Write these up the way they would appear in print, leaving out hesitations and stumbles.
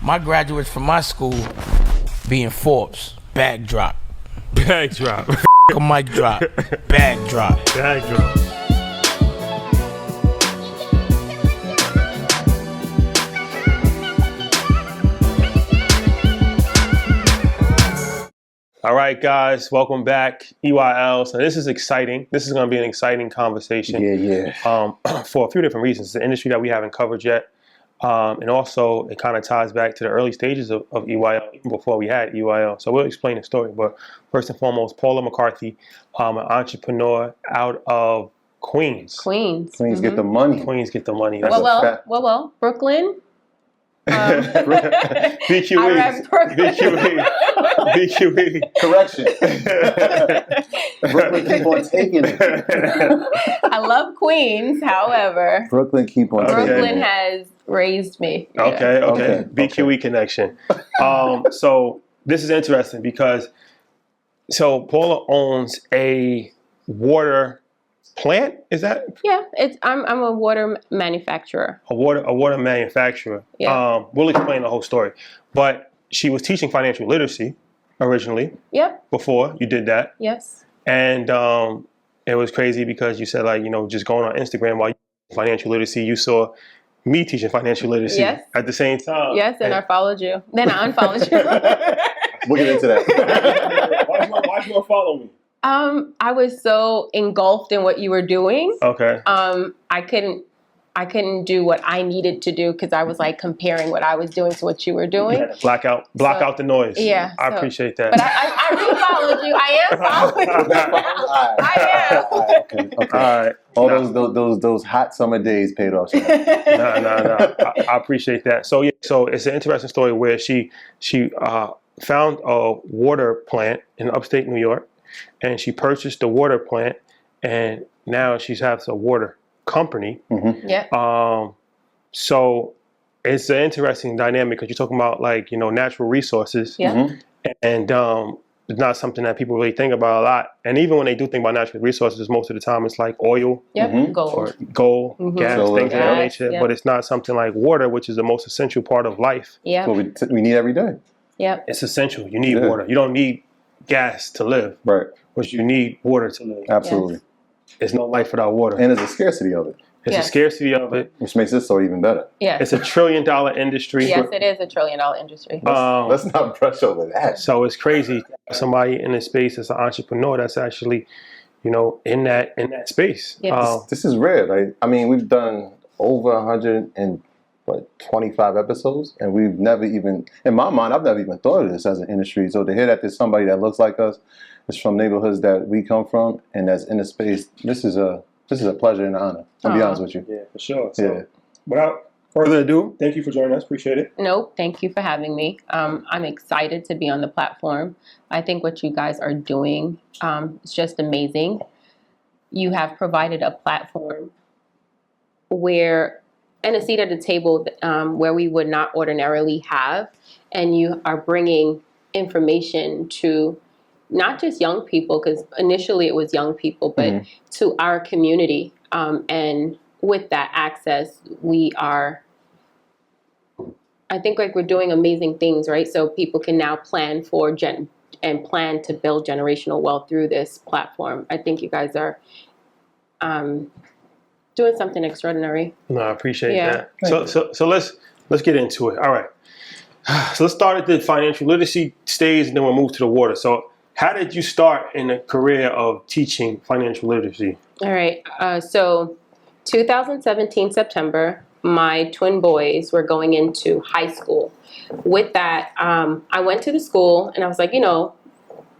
my graduates from my school being Forbes. Bag drop. Bag drop. A mic drop. Bag drop. Bag drop. All right, guys, welcome back. EYL. So this is exciting. This is going to be an exciting conversation. Yeah. For a few different reasons. It's an industry that we haven't covered yet. And also, it kind of ties back to the early stages of EYL, even before we had EYL. So we'll explain the story. But first and foremost, Paula McCarthy, an entrepreneur out of Queens. Queens get the money. Queens get the money. Well, Brooklyn. BQE. I read Brooklyn. BQE. Correction. Brooklyn keep on taking it. I love Queens, however. Brooklyn keep on taking it. Brooklyn has raised me. Yeah. Okay. BQE connection. So this is interesting because Paula owns a water plant. Is that? Yeah, I'm a water manufacturer. A water manufacturer. Yeah. We'll explain the whole story. But she was teaching financial literacy originally. Yep. Before you did that. Yes. And it was crazy because you said just going on Instagram while you financial literacy, you saw me teaching financial literacy at the same time. Yes, and I followed you. Then I unfollowed you. We'll get into that. Why you unfollow me? I was so engulfed in what you were doing. Okay. I couldn't do what I needed to do because I was like comparing what I was doing to what you were doing. Block out the noise. Yeah. I appreciate that. But I re-followed you. I am following you now. I am. Okay. All right. All those hot summer days paid off. No. I appreciate that. So it's an interesting story where she found a water plant in upstate New York, and she purchased the water plant, and now she has a water company. Mm-hmm. Yeah. So it's an interesting dynamic because you're talking about natural resources. Yeah. Mm-hmm. And it's not something that people really think about a lot. And even when they do think about natural resources, most of the time it's like oil, Yep. Mm-hmm. or Gold. gold, Mhm. gas, Solar. things of that Gas, nature. yeah. But it's not something like water, which is the most essential part of life. Yeah. That's what we need every day. Yep. It's essential. You need water. You don't need gas to live, Right. but you need water to live. Absolutely. Yes. There's no life without water. And there's a scarcity of it, It's Yes. a scarcity of it. which makes this so even better. Yes. It's $1 trillion industry. Yes, it is $1 trillion industry. Let's not brush over that. So it's crazy. Somebody in this space that's an entrepreneur that's actually, in that space. Yes. This is rare. We've done over 125 episodes, and we've never even, in my mind, I've never even thought of this as an industry. So to hear that there's somebody that looks like us, is from neighborhoods that we come from, and that's in the space, this is a pleasure and an honor. I'll be honest with you. Yeah, for sure. So, Yeah. without further ado, thank you for joining us. Appreciate it. Nope. Thank you for having me. I'm excited to be on the platform. I think what you guys are doing is just amazing. You have provided a platform and a seat at the table where we would not ordinarily have, and you are bringing information to not just young people, because initially it was young people, but to our community. And with that access, I think we're doing amazing things, right? So people can now plan for and plan to build generational wealth through this platform. I think you guys are doing something extraordinary. No, I appreciate that. So let's get into it. All right. So let's start at the financial literacy stage, and then we'll move to the water. So how did you start in a career of teaching financial literacy? All right. So 2017 September, my twin boys were going into high school. With that, I went to the school and I was like,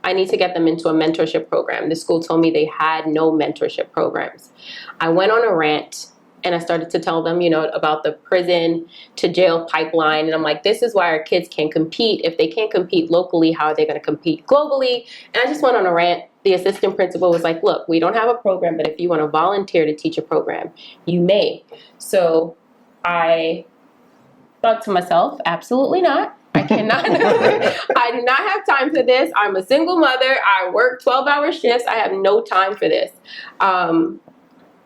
I need to get them into a mentorship program. The school told me they had no mentorship programs. I went on a rant and I started to tell them, about the prison to jail pipeline. And I'm like, this is why our kids can't compete. If they can't compete locally, how are they going to compete globally? And I just went on a rant. The assistant principal was like, look, we don't have a program, but if you want to volunteer to teach a program, you may. So I thought to myself, absolutely not. I cannot. I do not have time for this. I'm a single mother. I work 12-hour shifts. I have no time for this.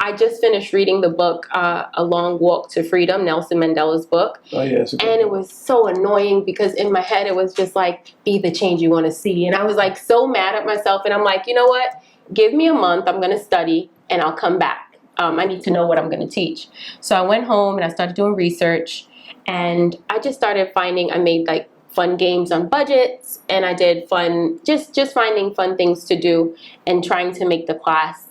I just finished reading the book, A Long Walk to Freedom, Nelson Mandela's book. Oh, yeah. It's a good And it book. was so annoying because in my head it was just like, be the change you want to see. And I was like so mad at myself. And I'm like, you know what? Give me a month. I'm going to study and I'll come back. I need to know what I'm going to teach. So I went home and I started doing research. And I just started finding, I made like fun games on budgets. And I did fun, just finding fun things to do and trying to make the class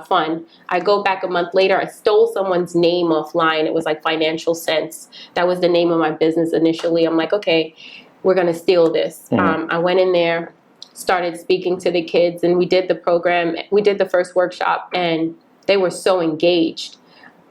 fun. I go back a month later, I stole someone's name offline. It was like Financial Sense. That was the name of my business initially. I'm like, okay, we're going to steal this. I went in there, started speaking to the kids, and we did the program. We did the first workshop, and they were so engaged.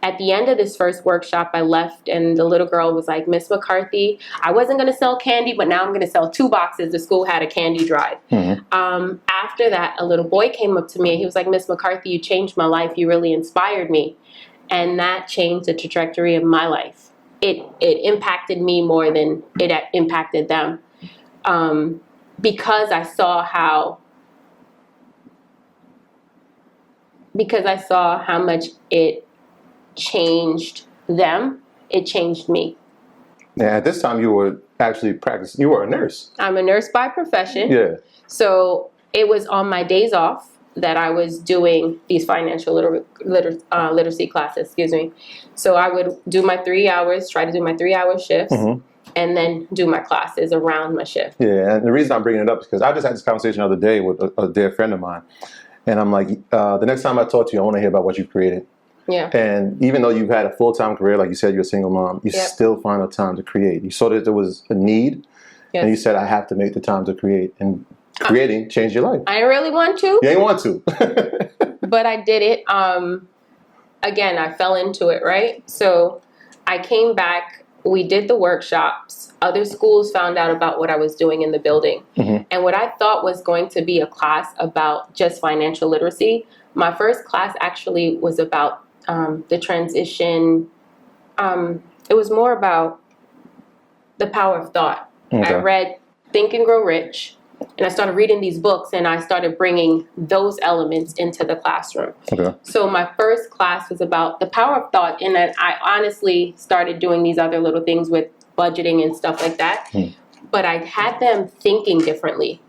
At the end of this first workshop, I left, and the little girl was like, Miss McCarthy, I wasn't going to sell candy, but now I'm going to sell 2 boxes. The school had a candy drive. After that, a little boy came up to me, and he was like, Miss McCarthy, you changed my life. You really inspired me. And that changed the trajectory of my life. It impacted me more than it impacted them. Because I saw how much it changed them, it changed me. Yeah, at this time you were actually practicing. You were a nurse. I'm a nurse by profession. Yeah. So it was on my days off that I was doing these financial literacy classes, excuse me. So I would do my 3 hours, try to do my 3-hour shifts, and then do my classes around my shift. Yeah, and the reason I'm bringing it up is because I just had this conversation the other day with a dear friend of mine. And I'm like, the next time I talk to you, I want to hear about what you've created. Yeah. And even though you've had a full-time career, like you said, you're a single mom, you still find the time to create. You saw that there was a need, and you said, I have to make the time to create. And creating changed your life. I didn't really want to. You ain't want to. But I did it. Again, I fell into it, right? So I came back. We did the workshops. Other schools found out about what I was doing in the building. And what I thought was going to be a class about just financial literacy, my first class actually was about the transition. It was more about the power of thought. I read Think and Grow Rich, and I started reading these books, and I started bringing those elements into the classroom. So my first class was about the power of thought, and then I honestly started doing these other little things with budgeting and stuff like that. But I had them thinking differently.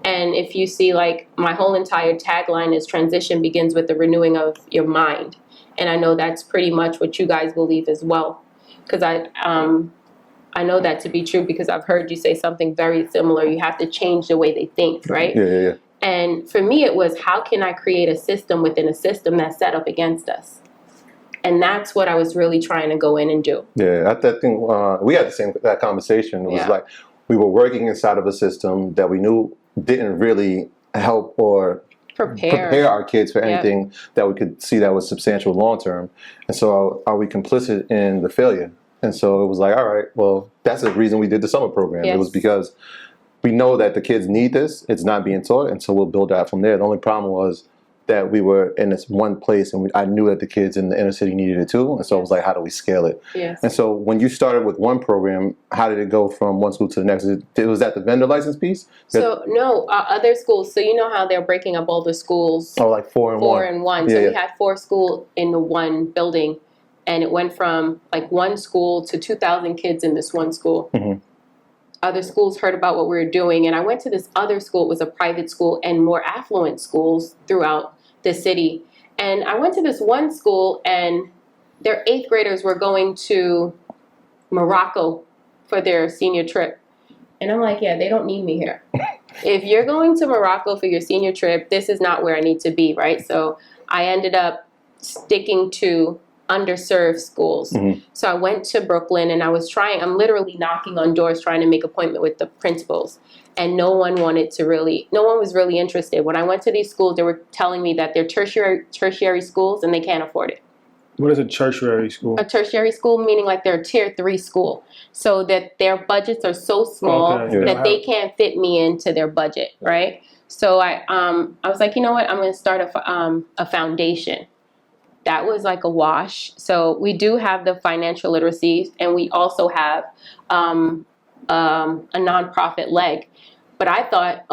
And if you see, like, my whole entire tagline is transition begins with the renewing of your mind. And I know that's pretty much what you guys believe as well. Because I know that to be true because I've heard you say something very similar. You have to change the way they think, right? Yeah. And for me, it was, how can I create a system within a system that's set up against us? And that's what I was really trying to go in and do. Yeah, I think we had that conversation. It was like we were working inside of a system that we knew didn't really help or prepare our kids for anything that we could see that was substantial long term. And so are we complicit in the failure? And so it was like, all right, well, that's the reason we did the summer program. It was because we know that the kids need this. It's not being taught. And so we'll build that from there. The only problem was that we were in this one place, and I knew that the kids in the inner city needed it too. And so it was like, how do we scale it? And so when you started with one program, how did it go from one school to the next? Was that the vendor license piece? So no, other schools. So you know how they're breaking up all the schools? Oh, like 4 and 1. 4 and 1. So we had 4 schools in the one building, and it went from like one school to 2,000 kids in this one school. Other schools heard about what we were doing, and I went to this other school. It was a private school and more affluent schools throughout the city. And I went to this one school, and their 8th graders were going to Morocco for their senior trip. And I'm like, yeah, they don't need me here. If you're going to Morocco for your senior trip, this is not where I need to be, right? So I ended up sticking to underserved schools. So I went to Brooklyn, and I'm literally knocking on doors trying to make an appointment with the principals. And no one was really interested. When I went to these schools, they were telling me that they're tertiary schools and they can't afford it. What is a tertiary school? A tertiary school meaning like they're a tier 3 school. So that their budgets are so small that they can't fit me into their budget, right? So I was like, you know what? I'm going to start a foundation. That was like a wash. So we do have the financial literacy, and we also have a nonprofit leg. But I thought,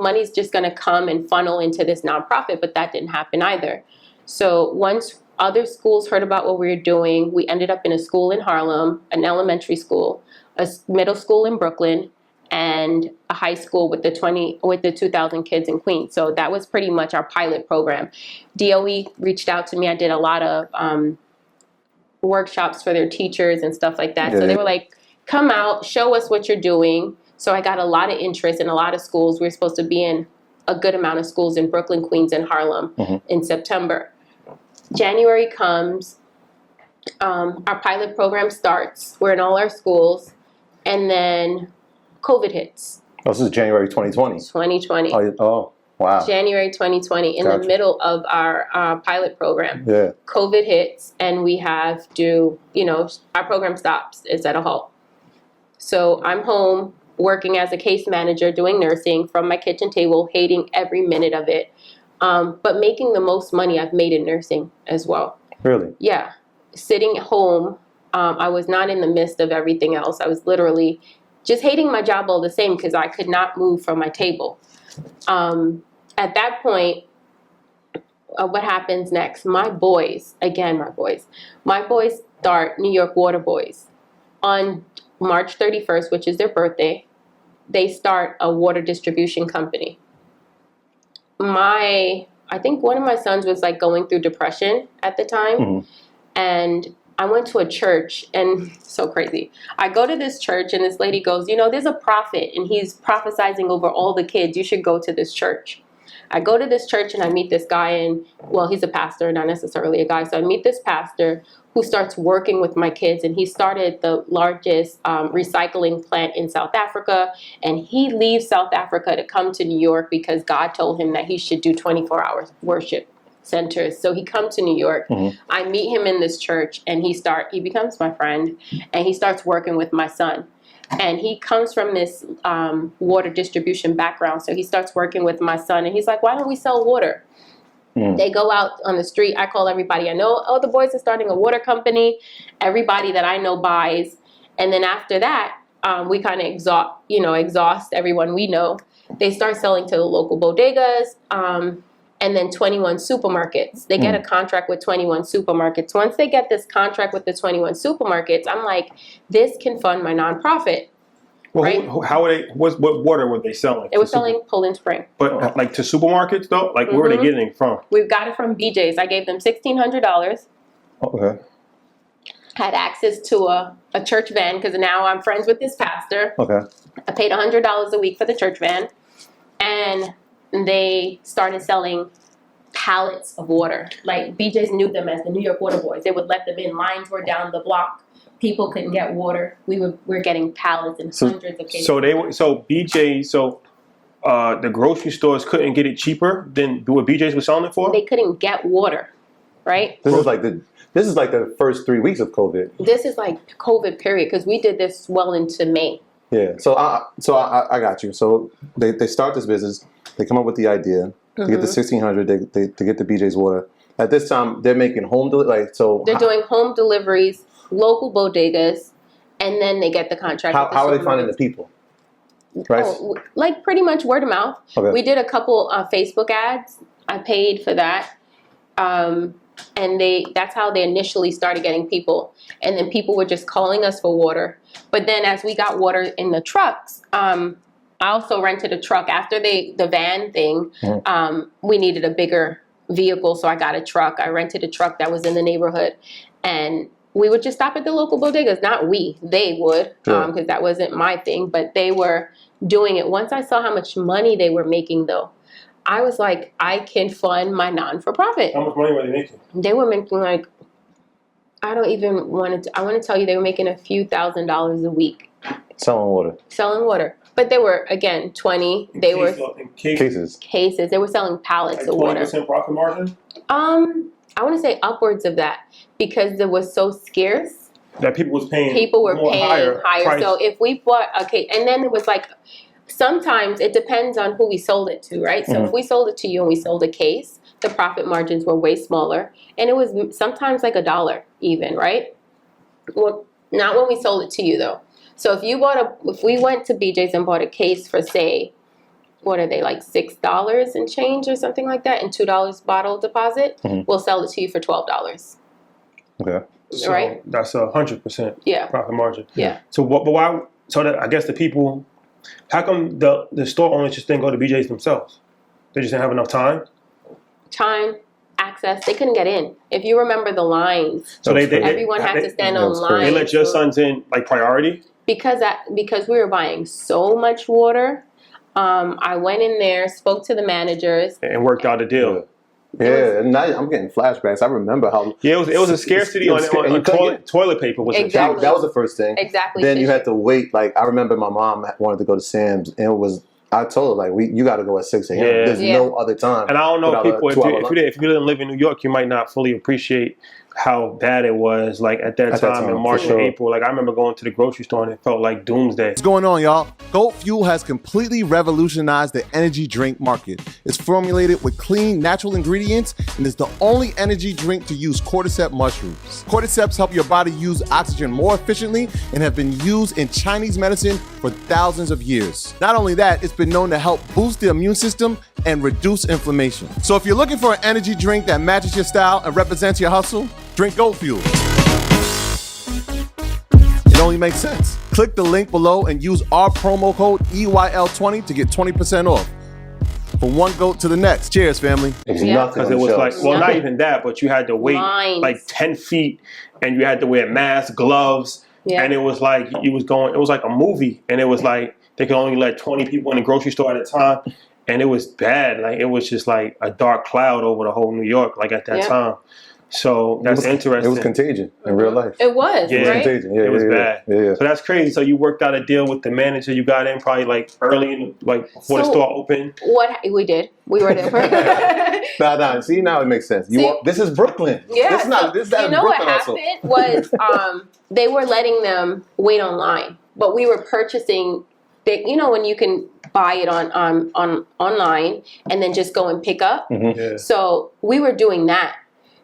money's just going to come and funnel into this nonprofit, but that didn't happen either. So once other schools heard about what we were doing, we ended up in a school in Harlem, an elementary school, a middle school in Brooklyn, and a high school with the 2,000 kids in Queens. So that was pretty much our pilot program. DOE reached out to me. I did a lot of workshops for their teachers and stuff like that. So they were like, come out, show us what you're doing. So I got a lot of interest in a lot of schools. We were supposed to be in a good amount of schools in Brooklyn, Queens, and Harlem in September. January comes, our pilot program starts. We're in all our schools, and then COVID hits. Oh, this is January 2020. 2020. Oh, wow. January 2020, in the middle of our pilot program. Yeah. COVID hits, and we have to, our program stops. It's at a halt. So I'm home working as a case manager, doing nursing from my kitchen table, hating every minute of it, but making the most money I've made in nursing as well. Really? Yeah. Sitting at home, I was not in the midst of everything else. I was literally just hating my job all the same because I could not move from my table. At that point, what happens next? My boys start New York Water Boys. On March 31st, which is their birthday, they start a water distribution company. I think one of my sons was like going through depression at the time. And I went to a church, and so crazy. I go to this church, and this lady goes, there's a prophet, and he's prophesizing over all the kids. You should go to this church. I go to this church, and I meet this guy, and, well, he's a pastor, not necessarily a guy. So I meet this pastor who starts working with my kids, and he started the largest recycling plant in South Africa, and he leaves South Africa to come to New York because God told him that he should do 24-hour worship centers. So he comes to New York. I meet him in this church, and he becomes my friend, and he starts working with my son. And he comes from this water distribution background, so he starts working with my son, and he's like, why don't we sell water? They go out on the street. I call everybody I know. Oh, the boys are starting a water company. Everybody that I know buys. And then after that, we kind of exhaust everyone we know. They start selling to the local bodegas, and then 21 supermarkets. They get a contract with 21 supermarkets. Once they get this contract with the 21 supermarkets, I'm like, this can fund my nonprofit. Well, right? What water were they selling? They were selling Poland Spring. But like to supermarkets though? Like where were they getting it from? We've got it from BJ's. I gave them $1,600. Okay. Had access to a church van because now I'm friends with this pastor. Okay. I paid $100 a week for the church van. And they started selling pallets of water. Like BJ's knew them as the New York Water Boys. They would let them in. Lines were down the block. People couldn't get water. We're getting pallets and hundreds of cases. So the grocery stores couldn't get it cheaper than what BJ's was selling it for? They couldn't get water, right? This is like the first 3 weeks of COVID. This is like COVID period because we did this well into May. Yeah. So I got you. So they start this business. They come up with the idea to get the $1,600. They get the BJ's water. At this time, they're making home delivery. They're doing home deliveries, local bodegas, and then they get the contract. How are they finding the people? Right. Oh, like pretty much word of mouth. Okay. We did a couple Facebook ads. I paid for that, and that's how they initially started getting people. And then people were just calling us for water. But then as we got water in the trucks, I also rented a truck after the van thing. We needed a bigger vehicle, so I got a truck. I rented a truck that was in the neighborhood, and we would just stop at the local bodegas. Not we, they would, because that wasn't my thing, but they were doing it. Once I saw how much money they were making, though, I was like, I can fund my non-for-profit. How much money were they making? They were making like, I want to tell you, they were making a few $1,000s a week. Selling water. But they were, again, 20. They were cases. They were selling pallets of water. 20% profit margin? I want to say upwards of that because it was so scarce. That people were paying higher. Price. So if we bought and then it was like, sometimes it depends on who we sold it to, right? So if we sold it to you and we sold a case, the profit margins were way smaller. And it was sometimes like $1 even, right? Well, not when we sold it to you though. So if we went to BJ's and bought a case for say what are they, like $6 and change or something like that, and $2 bottle deposit, we'll sell it to you for $12. Okay. So right? That's 100% Yeah. profit margin. Yeah. So but why? So that I guess the people, how come the store owners just didn't go to BJ's themselves? They just didn't have enough time. Access, they couldn't get in. If you remember the lines, So everyone had to stand on line. They let your sons in like priority because we were buying so much water. I went in there, spoke to the managers, and worked out a deal. Yeah, now I'm getting flashbacks. I remember how. Yeah, it was a scarcity on toilet paper. Was exactly. That was the first thing. Exactly. Then you had to wait. Like I remember my mom wanted to go to Sam's, and it was. I told her like you got to go at 6 a.m. Yeah. There's no other time. And I don't know people if you didn't live in New York, you might not fully appreciate how bad it was. Like at that time in March or April. Like I remember going to the grocery store and it felt like doomsday. What's going on, y'all? Goat Fuel has completely revolutionized the energy drink market. It's formulated with clean, natural ingredients and is the only energy drink to use cordyceps mushrooms. Cordyceps help your body use oxygen more efficiently and have been used in Chinese medicine for thousands of years. Not only that, it's been known to help boost the immune system and reduce inflammation. So if you're looking for an energy drink that matches your style and represents your hustle, drink Goat Fuel. It only makes sense. Click the link below and use our promo code EYL20 to get 20% off. From one goat to the next. Cheers, family. Because it was like, well, not even that, but you had to wait like 10 feet and you had to wear masks, gloves. Yeah. And it was like it was like a movie. And it was like they could only let 20 people in the grocery store at a time. And it was bad. Like it was just like a dark cloud over the whole New York, like at that time. So that's interesting. It was contagion in real life. It was, right? It was contagion. Yeah, it was bad. Yeah. So that's crazy. So you worked out a deal with the manager. You got in probably like early, like before the store opened. What we did, we were there. Nah. See, now it makes sense. This is Brooklyn. Yeah. This is not. This is you know Brooklyn what happened was they were letting them wait online, but we were purchasing. You know when you can buy it on online and then just go and pick up. Mm-hmm. Yeah. So we were doing that.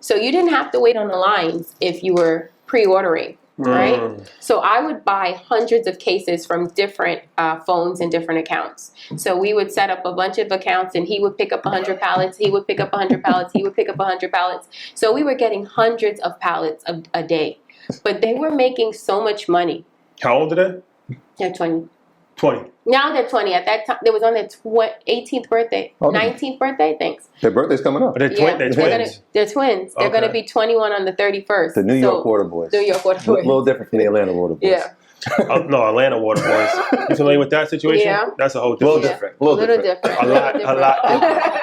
So you didn't have to wait on the lines if you were pre-ordering, right? So I would buy hundreds of cases from different phones and different accounts. So we would set up a bunch of accounts and he would pick up 100 pallets, he would pick up 100 pallets, he would pick up 100 pallets. So we were getting hundreds of pallets a day. But they were making so much money. How old are they? They're 20. 20. Now they're 20. At that time, they was on their 18th birthday. 19th birthday, thanks. Their birthday's coming up. But they're twins. They're twins. They're going to be 21 on the 31st. The New York Water Boys. New York Water Boys. A little different from the Atlanta Water Boys. Yeah. No, Atlanta Water Boys. You familiar with that situation? Yeah. That's a whole different. A little different. A lot different.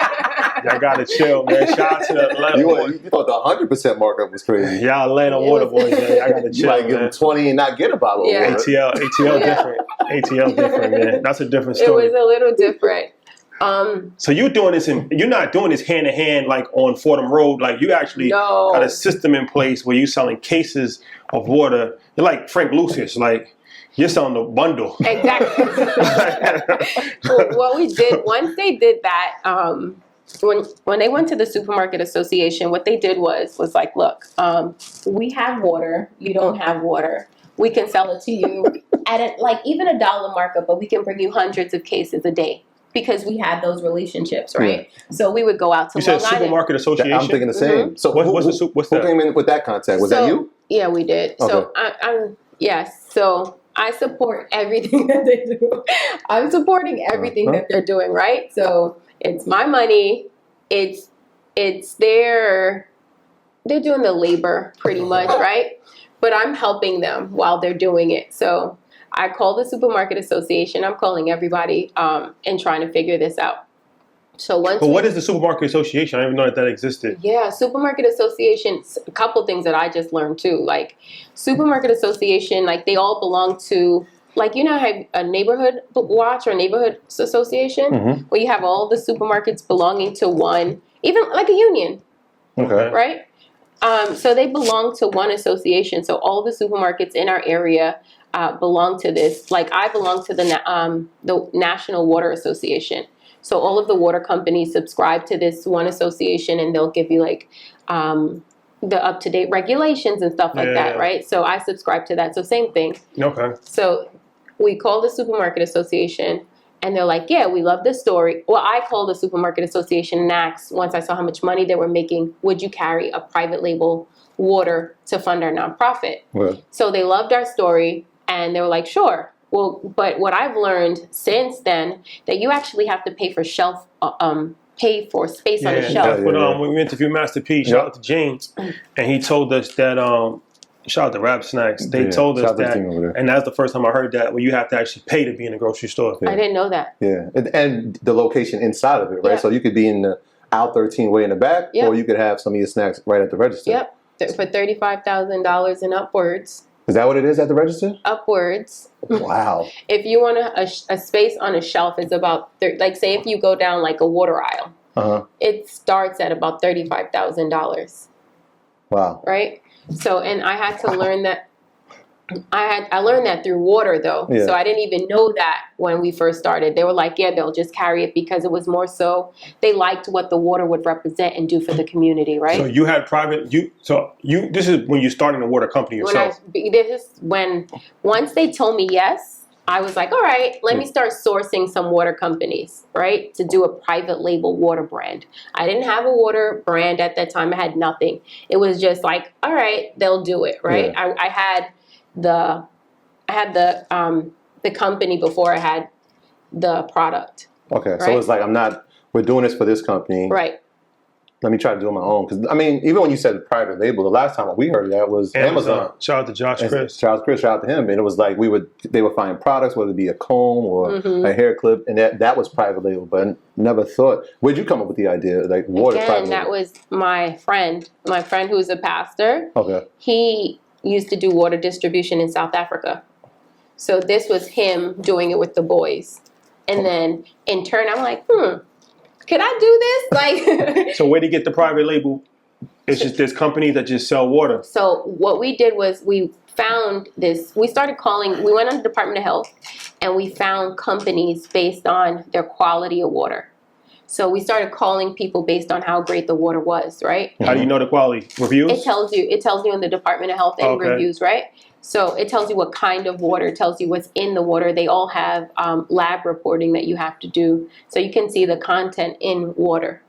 Y'all gotta chill, man. Shout out to the Atlanta You thought the 100% markup was crazy. Y'all Atlanta Water Boys, man. Y'all gotta chill, you might give them 20 and not get a bottle of water. ATL different. ATL different, man. That's a different story. It was a little different. So you're doing this you're not doing this hand in hand like on Fordham Road. Like you actually got a system in place where you're selling cases of water. You're like Frank Lucius, like you're selling the bundle. Exactly. What we did, once they did that, when they went to the supermarket association, what they did was like, look, we have water, you don't have water. We can sell it to you at even $1 markup, but we can bring you hundreds of cases a day. Because we had those relationships, right? So we would go out to Long Island. You said supermarket association? I'm thinking the same. Mm-hmm. So what's that? Who came in with that contact? Was that you? Yeah, we did. Okay. So So I support everything that they do. I'm supporting everything that they're doing, right? So it's my money. It's they're doing the labor pretty much, right? But I'm helping them while they're doing it. So I call the supermarket association. I'm calling everybody and trying to figure this out. So what is the supermarket association? I didn't even know that existed. Yeah, supermarket association. A couple things that I just learned too. Like supermarket association, like they all belong to, like you know, how a neighborhood watch or neighborhood association, where you have all the supermarkets belonging to one, even like a union. Okay. Right. So they belong to one association. So all the supermarkets in our area belong to this. Like I belong to the National Water Association. So all of the water companies subscribe to this one association, and they'll give you like the up-to-date regulations and stuff like that, right? So I subscribe to that. So same thing. Okay. So we call the supermarket association, And they're like, yeah, we love this story. Well, I called the Supermarket Association and asked, once I saw how much money they were making, would you carry a private label water to fund our nonprofit? Right. So they loved our story, and they were like, sure. Well, but what I've learned since then, that you actually have to pay for pay for space on the shelf. But when we interviewed Master P, shout out to James, and he told us that shout out to Rap Snacks. They told us that, and that's the first time I heard that, where you have to actually pay to be in a grocery store. I didn't know that. Yeah, and the location inside of it, right? Yeah. So you could be in the aisle 13 way in the back, Yep. or you could have some of your snacks right at the register. Yep, for $35,000 and upwards. Is that what it is at the register? Upwards. Wow. If you want a space on a shelf, it's about, like say if you go down like a water aisle, it starts at about $35,000. Wow. Right? So, and I had to learn that, I learned that through water though. Yeah. So I didn't even know that when we first started. They were like, yeah, they'll just carry it because it was more so, they liked what the water would represent and do for the community, right? So you had this is when you're starting a water company yourself. Once they told me yes, I was like, all right, let me start sourcing some water companies, right, to do a private label water brand. I didn't have a water brand at that time. I had nothing. It was just like, all right, they'll do it, right? Yeah. I had the company before I had the product. Okay, right? so it's like we're doing this for this company. Right. Let me try to do it on my own. Because, I mean, even when you said private label, the last time we heard of that was Amazon. Shout out to Josh Chris. Shout out to him. And it was like they would find products, whether it be a comb or a hair clip, and that was private label. But I never thought, where'd you come up with the idea? Like water private label? That was my friend who's a pastor. Okay. He used to do water distribution in South Africa. So this was him doing it with the boys. And then in turn, I'm like, could I do this? Like, So where do you get the private label? It's just there's companies that just sell water. So what we did was we found this, we went on the Department of Health and we found companies based on their quality of water. So we started calling people based on how great the water was, right? How do you know the quality? Reviews? It tells you in the Department of Health and reviews, right? So it tells you what kind of water, it tells you what's in the water. They all have lab reporting that you have to do. So you can see the content in water,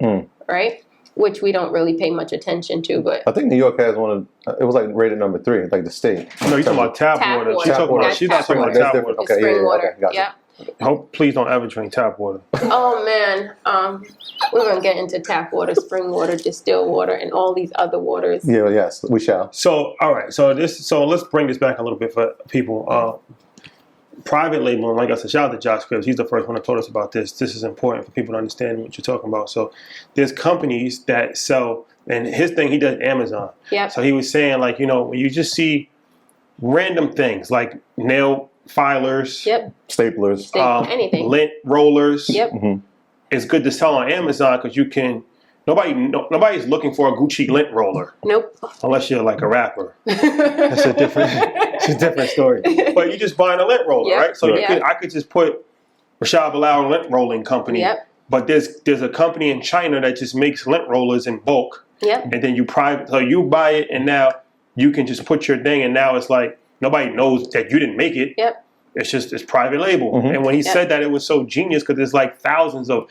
right? Which we don't really pay much attention to, but I think New York has one of, it was like rated number 3, like the state. No, you're talking about tap water. She's not talking about tap water. Okay, spring water. Okay, gotcha. Yeah. Please don't ever drink tap water. Oh man, we're gonna get into tap water, spring water, distilled water, and all these other waters. Yeah, yes, we shall. So, all right. So let's bring this back a little bit for people. Private labeling, like I said, shout out to Josh Cribbs. He's the first one that told us about this. This is important for people to understand what you're talking about. So there's companies that sell, and his thing, he does Amazon. Yeah. So he was saying, like, you know, when you just random things like nail filers, Staplers, anything, lint rollers. Mm-hmm. It's good to sell on Amazon because you can. Nobody's looking for a Gucci lint roller. Nope. Unless you're like a rapper. That's a different story. But you just buying a lint roller, right? So I could just put Rashad Bilal Lint Rolling Company. Yep. But there's a company in China that just makes lint rollers in bulk. Yep. And then so you buy it, and now you can just put your thing, and now it's like nobody knows that you didn't make it. Yep. It's private label. Mm-hmm. And when he said that, it was so genius because there's like thousands of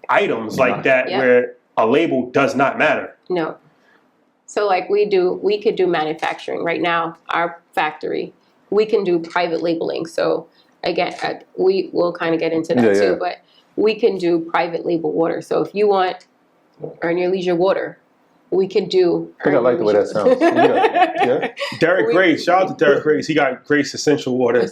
items like that where a label does not matter. No. So like we could do manufacturing right now. Our factory, we can do private labeling. So again, we will kind of get into that too. But we can do private label water. So if you want Earn Your Leisure water, we can do. I think I like the way that sounds. Derek Grace, shout out to Derek Grace. He got Grace Essential Water.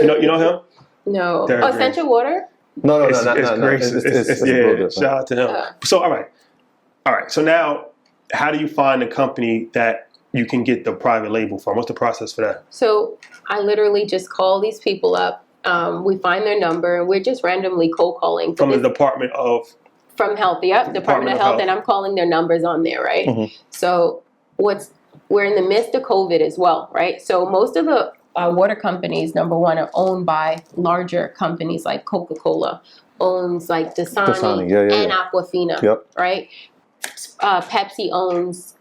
You know him? No. Derek Grace. Essential water? No, it's Grace. It's shout out to him. So all right. So now, how do you find a company that you can get the private label from? What's the process for that? So I literally just call these people up. We find their number, and we're just randomly cold calling. From the Department of... From Health, Department of Health, and I'm calling their numbers on there, right? Mm-hmm. So we're in the midst of COVID as well, right? So most of the water companies, number one, are owned by larger companies like Coca-Cola, owns like Dasani and Aquafina, right? Pepsi owns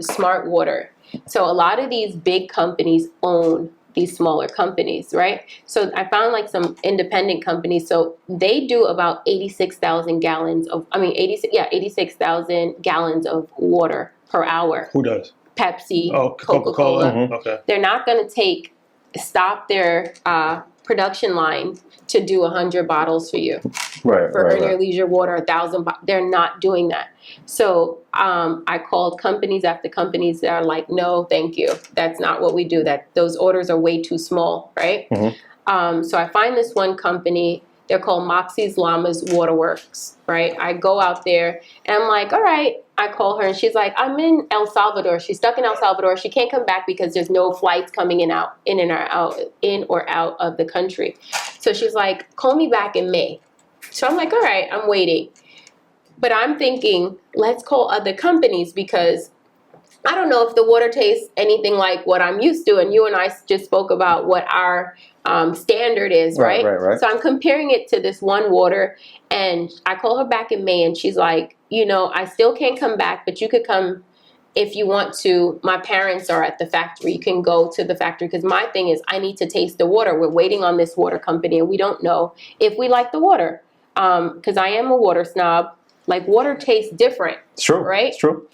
Smart Water. So a lot of these big companies own these smaller companies, right? So I found like some independent companies. So they do about 86,000 gallons of, 86,000 gallons of water per hour. Who does? Pepsi, Oh, Coca-Cola. Okay. They're not going to stop their production line to do 100 bottles for you. Right. For Earn Your Leisure Water, 1,000. They're not doing that. So I called companies after companies that are like, no, thank you. That's not what we do. Those orders are way too small, right? So I find this one company. They're called Moxie's Llamas Waterworks, right? I go out there and I'm like, all right. I call her and she's like, I'm in El Salvador. She's stuck in El Salvador. She can't come back because there's no flights coming in or out of the country. So she's like, call me back in May. So I'm like, all right, I'm waiting. But I'm thinking, let's call other companies because I don't know if the water tastes anything like what I'm used to. And you and I just spoke about what our standard is, right? Right. So I'm comparing it to this one water, and I call her back in May, and she's like, I still can't come back, but you could come if you want to. My parents are at the factory. You can go to the factory because my thing is I need to taste the water. We're waiting on this water company, and we don't know if we like the water because I am a water snob. Like water tastes different. It's true. Right? It's true.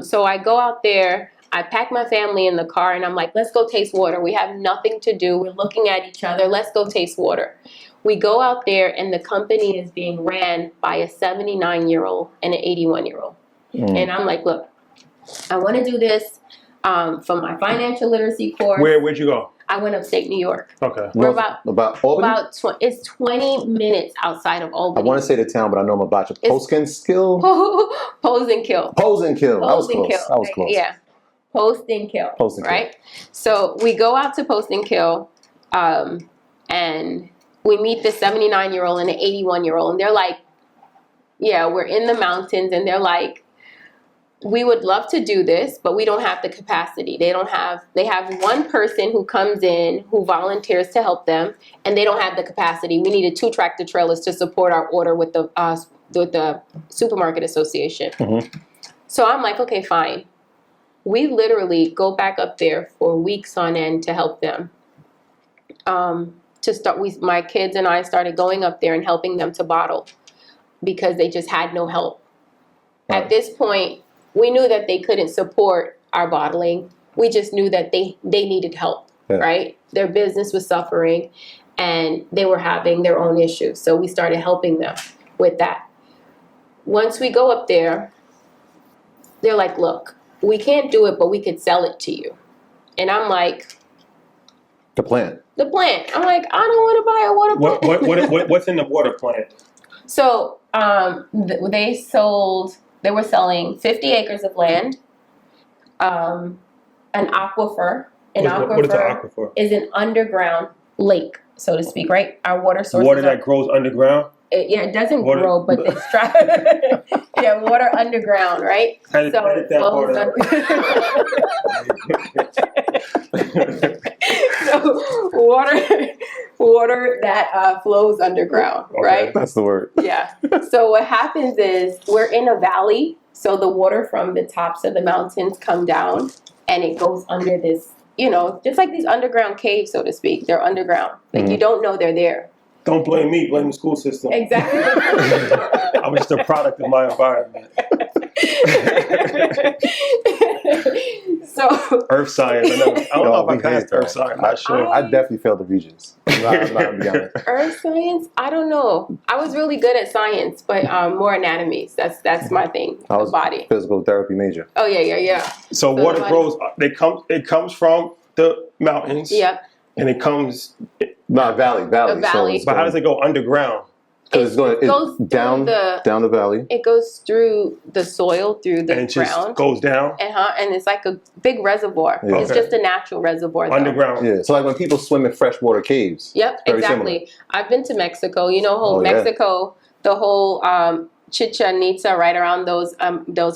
So I go out there. I pack my family in the car and I'm like, let's go taste water. We have nothing to do. We're looking at each other. Let's go taste water. We go out there and the company is being ran by a 79-year-old and an 81-year-old. And I'm like, look, I want to do this for my financial literacy course. Where'd you go? I went upstate New York. Okay. We're about Albany? It's 20 minutes outside of Albany. I want to say the town, but I know I'm about to. Posenskill? Posenskill. Posenskill. I was close. Yeah. Post and kill, right? So we go out to Post and Kill, and we meet the 79-year-old and the 81-year-old, and they're like, yeah, we're in the mountains, and they're like, we would love to do this, but we don't have the capacity. They have one person who comes in who volunteers to help them, and they don't have the capacity. We needed 2 tractor trailers to support our order with the supermarket association. So I'm like, okay, fine. We literally go back up there for weeks on end to help them. My kids and I started going up there and helping them to bottle because they just had no help. Right. At this point, we knew that they couldn't support our bottling. We just knew that they needed help, right? Their business was suffering and they were having their own issues. So we started helping them with that. Once we go up there, they're like, look, we can't do it, but we could sell it to you. And I'm like, the plant. I'm like, I don't want to buy a water plant. What's in the water plant? So they were selling 50 acres of land, an aquifer. What is an aquifer? Is an underground lake, so to speak, right? Our water sources. Water that grows underground? It doesn't grow, but it's dry. Yeah, water underground, right? So water that flows underground, right? That's the word. Yeah. So what happens is we're in a valley, so the water from the tops of the mountains come down, and it goes under this, just like these underground caves, so to speak. They're underground. Like you don't know they're there. Don't blame me, blame the school system. Exactly. I'm just a product of my environment. So Earth science. I don't know if I passed Earth science. I'm not sure. I definitely failed the Regents. I'm not gonna be honest. Earth science? I don't know. I was really good at science, but more anatomies. That's my thing. I was body. Physical therapy major. Oh yeah. So water grows. It comes from the mountains. Yep. And it comes. Not valley. A valley. So but how does it go underground? Because it goes down the valley. It goes through the soil, through the and it ground. Just goes down. And it's like a big reservoir. Yeah. It's just a natural reservoir. Underground. Yeah. So like when people swim in freshwater caves. Yep, exactly. Similar. I've been to Mexico. Mexico, the whole Chichen Itza, right around those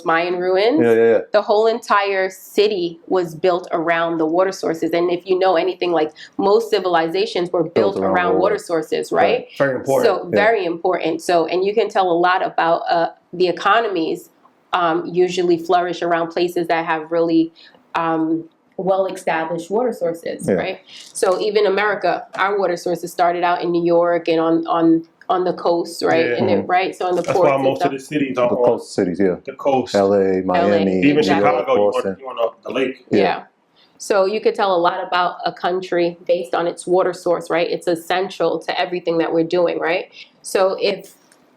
Mayan ruins. Yeah. The whole entire city was built around the water sources. And if you know anything, like most civilizations were built around water sources, right? Very important. So very important. So, and you can tell a lot about the economies usually flourish around places that have really well-established water sources, Yeah. right? So even America, our water sources started out in New York and on the coast, right? Yeah. And then, right, so on the That's ports why and most stuff. of the cities are The on coast cities, yeah. the coast. LA, Miami, Even New York, Chicago, Boston. you on the lake. Yeah. So you could tell a lot about a country based on its water source, right? It's essential to everything that we're doing, right? So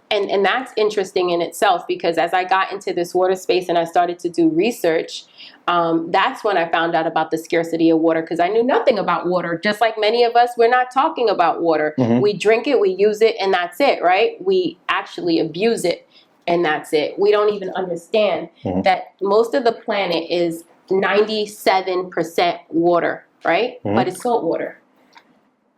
and that's interesting in itself, because as I got into this water space and I started to do research, that's when I found out about the scarcity of water, because I knew nothing about water. Just like many of us, we're not talking about water. Mhm. We drink it, we use it, and that's it, right? We actually abuse it, and that's it. We don't even understand Mhm. that most of the planet is 97% water, right? Mhm. But it's salt water.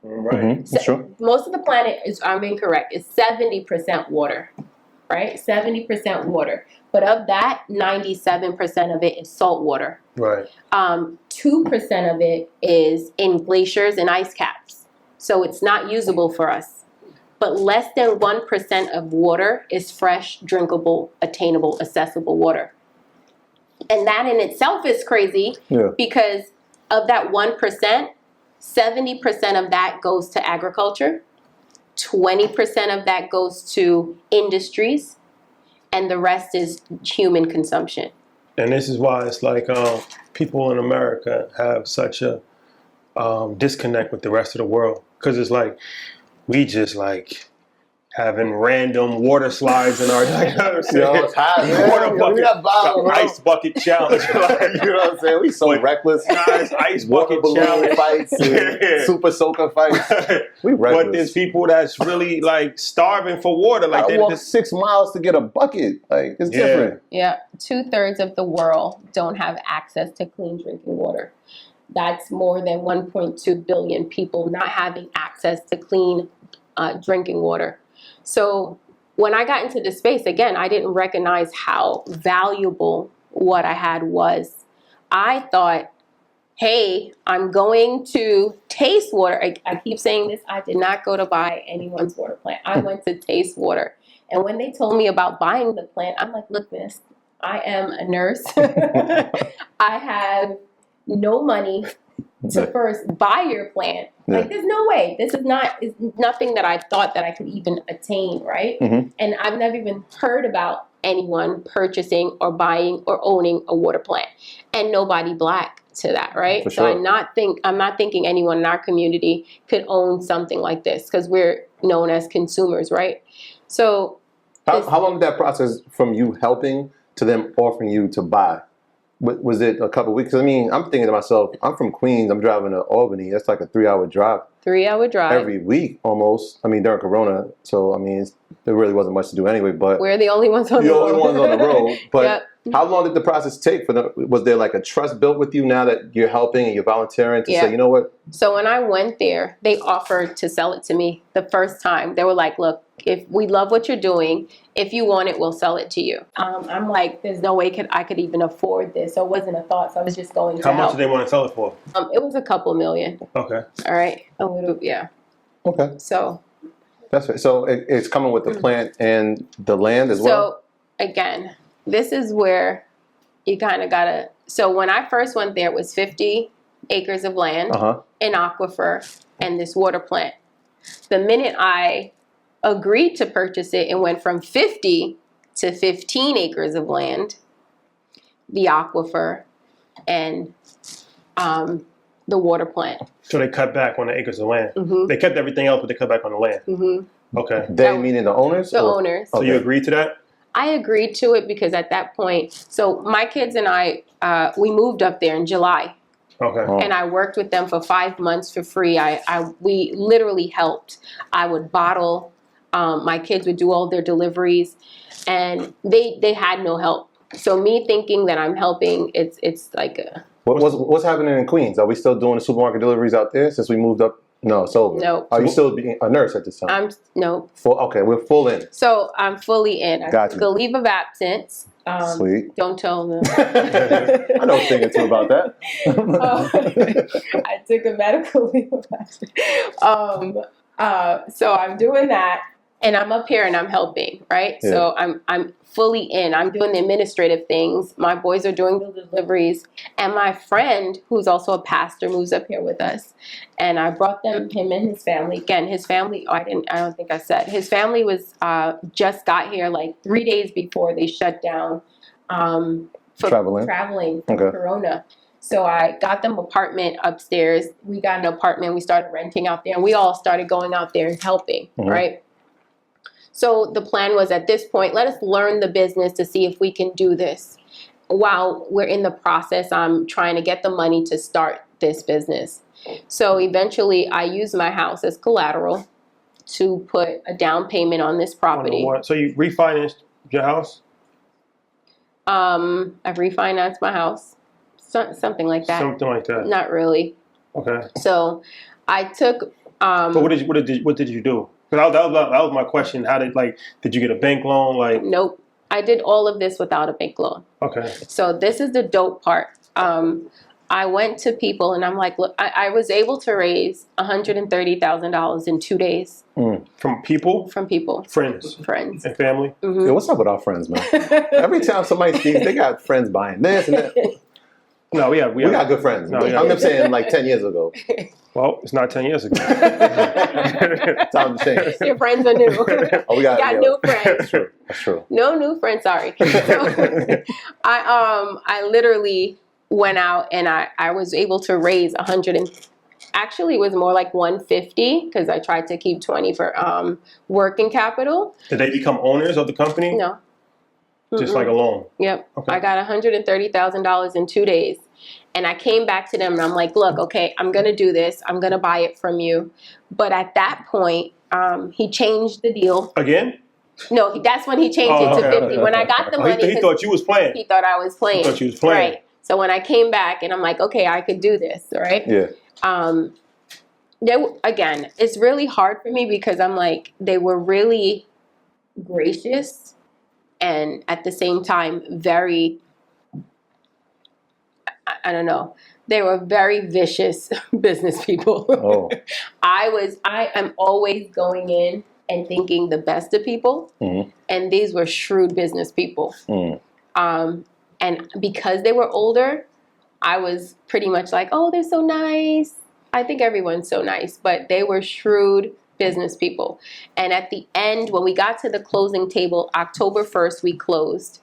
Right. Mhm. That's true. Most of the planet is, I'm incorrect, is 70% water, right? 70% water. But of that, 97% of it is salt water. Right. 2% of it is in glaciers and ice caps. So it's not usable for us. But less than 1% of water is fresh, drinkable, attainable, accessible water. And that in itself is crazy, Yeah. because of that 1%, 70% of that goes to agriculture, 20% of that goes to industries, and the rest is human consumption. And this is why it's like people in America have such a disconnect with the rest of the world, because it's like we just like having random water slides in our It's hot, man. water We bucket, not violent, bro. ice bucket challenge. Like, You know what I'm saying? We so But- reckless. Nice ice Water bucket balloon challenge. fights, and Yeah. super soaker fights. We But there's reckless. people that's really like starving for water. Like I they walk just 6 miles to get a bucket. Like, it's Yeah. different. Yeah, 2/3 of the world don't have access to clean drinking water. That's more than 1.2 billion people not having access to clean drinking water. So when I got into this space, again, I didn't recognize how valuable what I had was. I thought, hey, I'm going to taste water. I keep saying this. I did not go to buy anyone's water plant. I went to taste water. And when they told me about buying the plant, I'm like, look, miss, I am a nurse. I have no money to first buy your plant. Yeah. Like, there's no way. This is nothing that I thought that I could even attain, right? Mhm. And I've never even heard about anyone purchasing or buying or owning a water plant, and nobody black to that, right? For So sure. I'm not thinking anyone in our community could own something like this, because we're known as consumers, right? So How long did that process from you helping to them offering you to buy? Was it a couple of weeks? I mean, I'm thinking to myself, I'm from Queens. I'm driving to Albany. That's like a 3-hour drive 3-hour drive. every week almost. I mean, during Corona. So, I mean, there really wasn't much to do anyway. But We're the only ones on you're the the road. only ones on the road. But Yep. how long did the process take for them? Was there like a trust built with you now that you're helping and you're volunteering to Yeah. say, you know what? So when I went there, they offered to sell it to me the first time. They were like, look, if we love what you're doing, if you want it, we'll sell it to you. I'm like, there's no way I could even afford this. So it wasn't a thought. So I was just going to how much help. do they want to sell it for? It was a couple million. Okay. All right. A little, yeah. Okay. So That's right. So it's coming with the plant and the land as well? So again, this is where you kind of gotta. So when I first went there, it was 50 acres of land, Uh-huh. an aquifer, and this water plant. The minute I agreed to purchase it, it went from 50 to 15 acres of land, the aquifer, and the water plant. So they cut back on the acres of land. Hmm. They kept everything else, but they cut back on the land. Hmm. Okay. They meaning the owners? The or- owners. So you Okay. agreed to that? I agreed to it because at that point, so my kids and I, we moved up there in July. Okay. Oh. And I worked with them for 5 months for free. We literally helped. I would bottle. My kids would do all their deliveries, and they had no help. So me thinking that I'm helping, it's like What's happening in Queens? Are we still doing the supermarket deliveries out there since we moved up? No, it's over. No. Are you still being a nurse at this time? No. Okay, we're full in. So I'm fully in. I Gotcha. took a leave of absence. Sweet. Don't tell them. I know a thing or two about that. I took a medical leave of absence. So I'm doing that. and I'm up here and I'm helping, right? Yeah. So I'm fully in. I'm doing the administrative things. My boys are doing the deliveries, and my friend, who's also a pastor, moves up here with us. And I brought him and his family. Again, his family. I don't think I said his family was just got here like 3 days before they shut down for traveling from Corona. So I got them apartment upstairs. We got an apartment. We started renting out there, and we all started going out there and helping, right? So the plan was at this point, let us learn the business to see if we can do this. While we're in the process, I'm trying to get the money to start this business. So eventually I used my house as collateral to put a down payment on this property. So you refinanced your house? I've refinanced my house. Something like that. Something like that. Not really. Okay. So I took. So what did you do? Because that was my question. How did you get a bank loan? Like. Nope. I did all of this without a bank loan. Okay. So this is the dope part. I went to people and I'm like, look, I was able to raise $130,000 in 2 days. From people? From people. Friends. And family? Mm-hmm. Yeah, what's up with our friends, man? Every time somebody speaks, they got friends buying this and that. No, we got good friends. No, I'm saying like 10 years ago. Well, it's not 10 years ago. Time to change. Your friends are new. Oh, we got new friends. That's true. No new friends, sorry. So, I literally went out and I was able to raise actually it was more like 150 because I tried to keep 20 for working capital. Did they become owners of the company? No. Just like a loan? Yep. Okay. I got $130,000 in 2 days. And I came back to them and I'm like, look, okay, I'm going to do this. I'm going to buy it from you. But at that point, he changed the deal. Again? No, that's when he changed it to 50. When I got the money. He thought you was playing. He thought I was playing. He thought you was playing. Right. So when I came back and I'm like, okay, I could do this, right? Yeah. Again, it's really hard for me because I'm like, they were really gracious and at the same time very, I don't know, they were very vicious business people. Oh. I am always going in and thinking the best of people, and these were shrewd business people. And because they were older, I was pretty much like, oh, they're so nice. I think everyone's so nice, but they were shrewd business people. And at the end, when we got to the closing table, October 1st, we closed.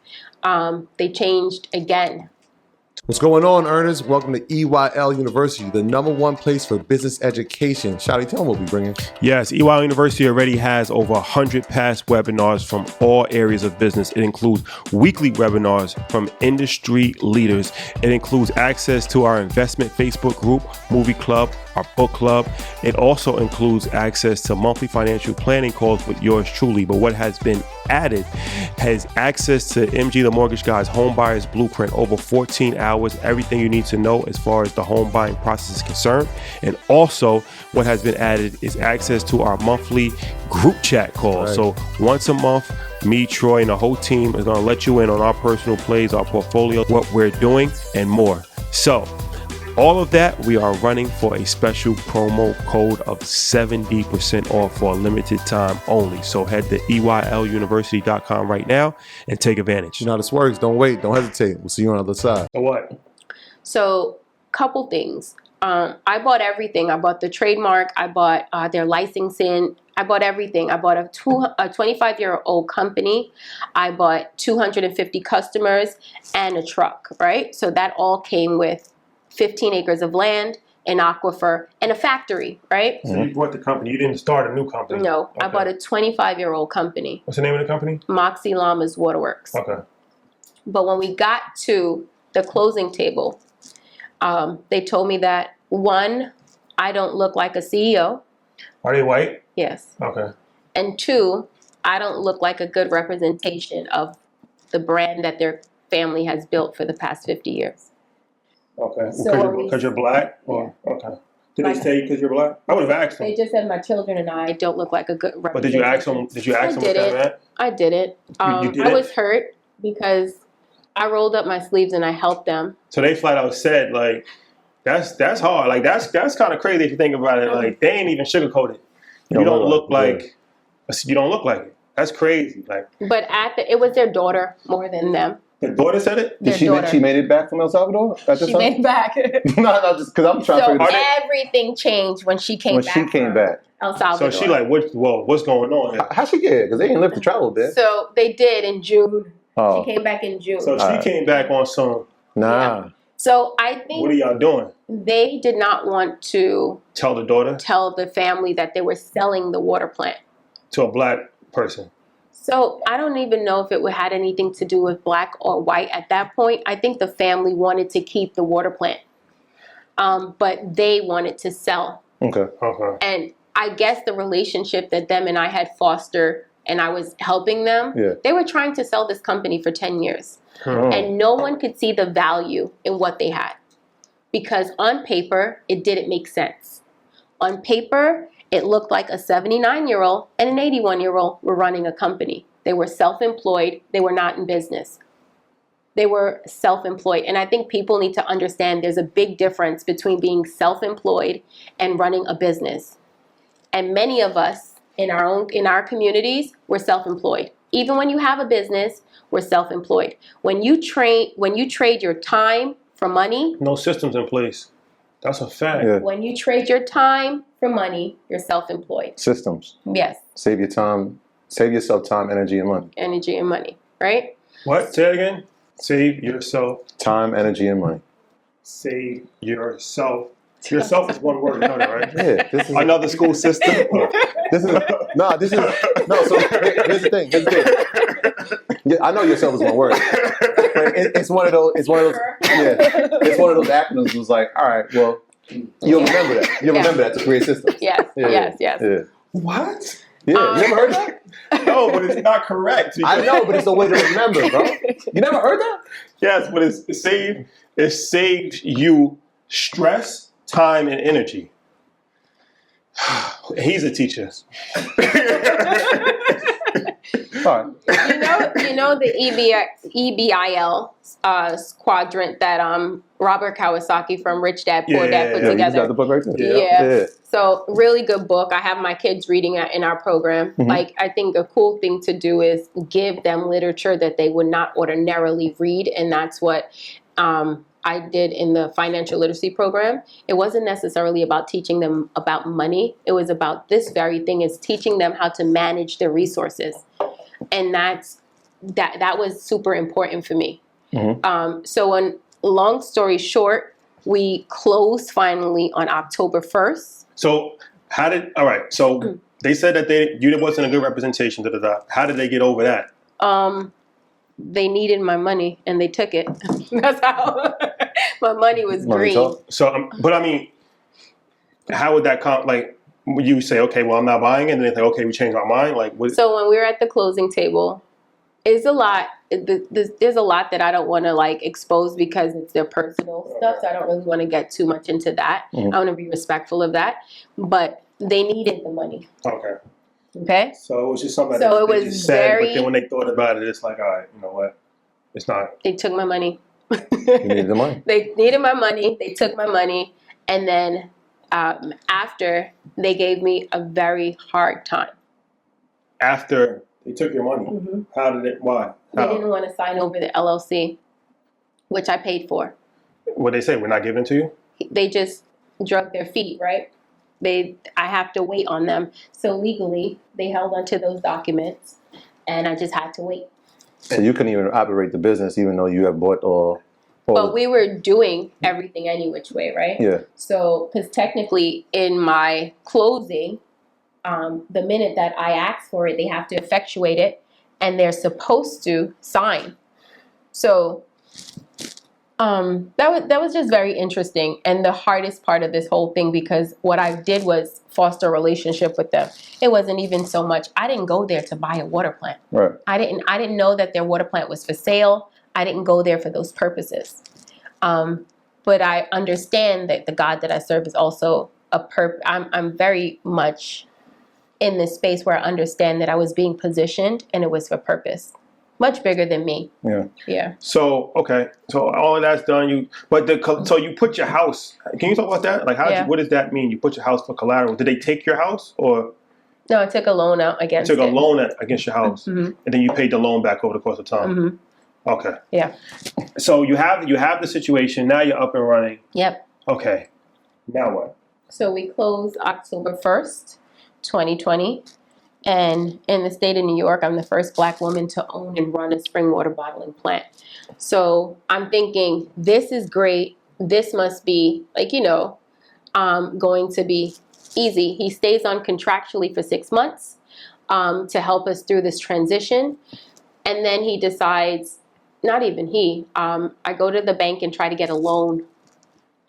They changed again. What's going on, earners? Welcome to EYL University, the #1 place for business education. Shouty, tell them what we're bringing. Yes, EYL University already has over 100 past webinars from all areas of business. It includes weekly webinars from industry leaders. It includes access to our investment Facebook group, movie club, our book club. It also includes access to monthly financial planning calls with yours truly. But what has been added has access to MG the Mortgage Guy's Home Buyer's Blueprint, over 14 hours, everything you need to know as far as the home buying process is concerned. And also what has been added is access to our monthly group chat calls. Right. So once a month, me, Troy, and the whole team is going to let you in on our personal plays, our portfolio, what we're doing, and more. So all of that, we are running for a special promo code of 70% off for a limited time only. So head to EYLUniversity.com right now and take advantage. You know how this works. Don't wait. Don't hesitate. We'll see you on the other side. So what? So, couple things. I bought everything. I bought the trademark. I bought their licensing. I bought everything. I bought a 25-year-old company. I bought 250 customers and a truck, right? So that all came with 15 acres of land, an aquifer, and a factory, right? So you bought the company. You didn't start a new company. No, Okay. I bought a 25-year-old company. What's the name of the company? Moxie Llamas Waterworks. Okay. But when we got to the closing table, they told me that, one, I don't look like a CEO. Are they white? Yes. Okay. And two, I don't look like a good representation of the brand that their family has built for the past 50 years. Okay. So Because you're black? Or, okay. Did they say because you're black? I would have asked them. They just said my children and I don't look like a good representation. But did you ask them? Did you ask them what that meant? I didn't. You didn't? I was hurt because I rolled up my sleeves and I helped them. So they flat out said, like, that's hard. Like, that's kind of crazy if you think about it. Like, they ain't even sugarcoated. You don't look like You don't look like it. That's crazy. Like, But it was their daughter more than them. the daughter said it? Their Did daughter. she made it back from El Salvador at this She time? made it back. No, just because I'm trying to So figure this everything changed when she came when back. she came from back. El So Salvador. she like, what's going on here? How'd she get it? Because they didn't live to travel a bit. So they did in June. Oh, She came back in June. So she came back on some, nah. So I what are think y'all doing? they did not want to Tell the daughter tell the family that they were selling the water plant. to a black person. So I don't even know if it had anything to do with black or white at that point. I think the family wanted to keep the water plant, but they wanted to sell. Okay. Okay. And I guess the relationship that them and I had fostered, and I was helping them, they were trying to sell this company for 10 years. Oh. And no one could see the value in what they had. Because on paper, it didn't make sense. On paper, it looked like a 79-year-old and an 81-year-old were running a company. They were self-employed. They were not in business. They were self-employed. And I think people need to understand there's a big difference between being self-employed and running a business. And many of us in our communities, we're self-employed. Even when you have a business, we're self-employed. When you trade your time for money, No systems in place. That's a fact. Yeah. when you trade your time for money, you're self-employed. Systems. Yes, Save your time. Save yourself time, energy, and money. energy and money, right? What? Say it again. Save yourself. Time, energy, and money. Save yourself. Yourself is one word, you know that, right? Yeah. This is Another school system. This is no. So here's the thing. Yeah, I know yourself is one word. But it's one of those. It's one of those. Yeah. It's one of those acronyms. It was like, all right, well, you'll remember that. You'll remember that to create systems. Yes, Yeah, yes. Yeah. What? Yeah. You never heard that? No, but it's not correct. I know, but it's a way to remember, bro. You never heard that? Yes, but it saves you stress, time, and energy. He's a teacher. All right. You know the EBIL quadrant that Robert Kiyosaki from Rich Dad Poor Dad put You just got together. the book right there. Yeah. So really good book. I have my kids reading it in our program. Mhm. Like, I think a cool thing to do is give them literature that they would not ordinarily read. And that's what I did in the financial literacy program. It wasn't necessarily about teaching them about money. It was about this very thing, is teaching them how to manage their resources. And that was super important for me. Mhm. So long story short, we closed finally on October 1st. So so they said that you wasn't a good representation. How did they get over that? They needed my money and they took it. That's how my money was Money green. talk. So, but I mean, how would that come? Like, would you say, okay, well, I'm not buying it, and then they say, okay, we changed our mind. Like, what? So when we were at the closing table, it's a lot. There's a lot that I don't want to like expose because it's their personal stuff. So I don't really want to get too much into that. Mhm. I want to be respectful of that. But they needed the money. Okay. Okay. So it was just something So that it they was just said, but very- then when they thought about it, it's like, all right, you know what? It's not. They took my money. You needed the money. They needed my money. They took my money. And then after, they gave me a very hard time. After they took your money, how did it? Why? They How? didn't want to sign over the LLC, which I paid for. What they say? We're not giving it to you. They just drug their feet, right? I have to wait on them. So legally, they held onto those documents, and I just had to wait. So you couldn't even operate the business, even though you have bought all. But we were doing everything any which way, right? Yeah. So, because technically in my closing, the minute that I ask for it, they have to effectuate it, and they're supposed to sign. So that was just very interesting, and the hardest part of this whole thing, because what I did was foster a relationship with them. It wasn't even so much, I didn't go there to buy a water plant. Right. I didn't know that their water plant was for sale. I didn't go there for those purposes. But I understand that the God that I serve is also I'm very much in this space where I understand that I was being positioned and it was for purpose. Much bigger than me. Yeah. Yeah. So okay, so all of that's done. So you put your house. Can you talk about that? Like, Yeah. what does that mean? You put your house for collateral. Did they take your house or? No, I took a loan out You against took a it. loan against your house, and then you paid the loan back over the course of time. Okay. Yeah. So you have the situation. Now you're up and running. Yep. Okay. Now what? So we closed October 1st, 2020. And in the state of New York, I'm the first Black woman to own and run a spring water bottling plant. So I'm thinking, this is great. This must be, like, going to be easy. He stays on contractually for 6 months to help us through this transition. And then he decides, not even he, I go to the bank and try to get a loan.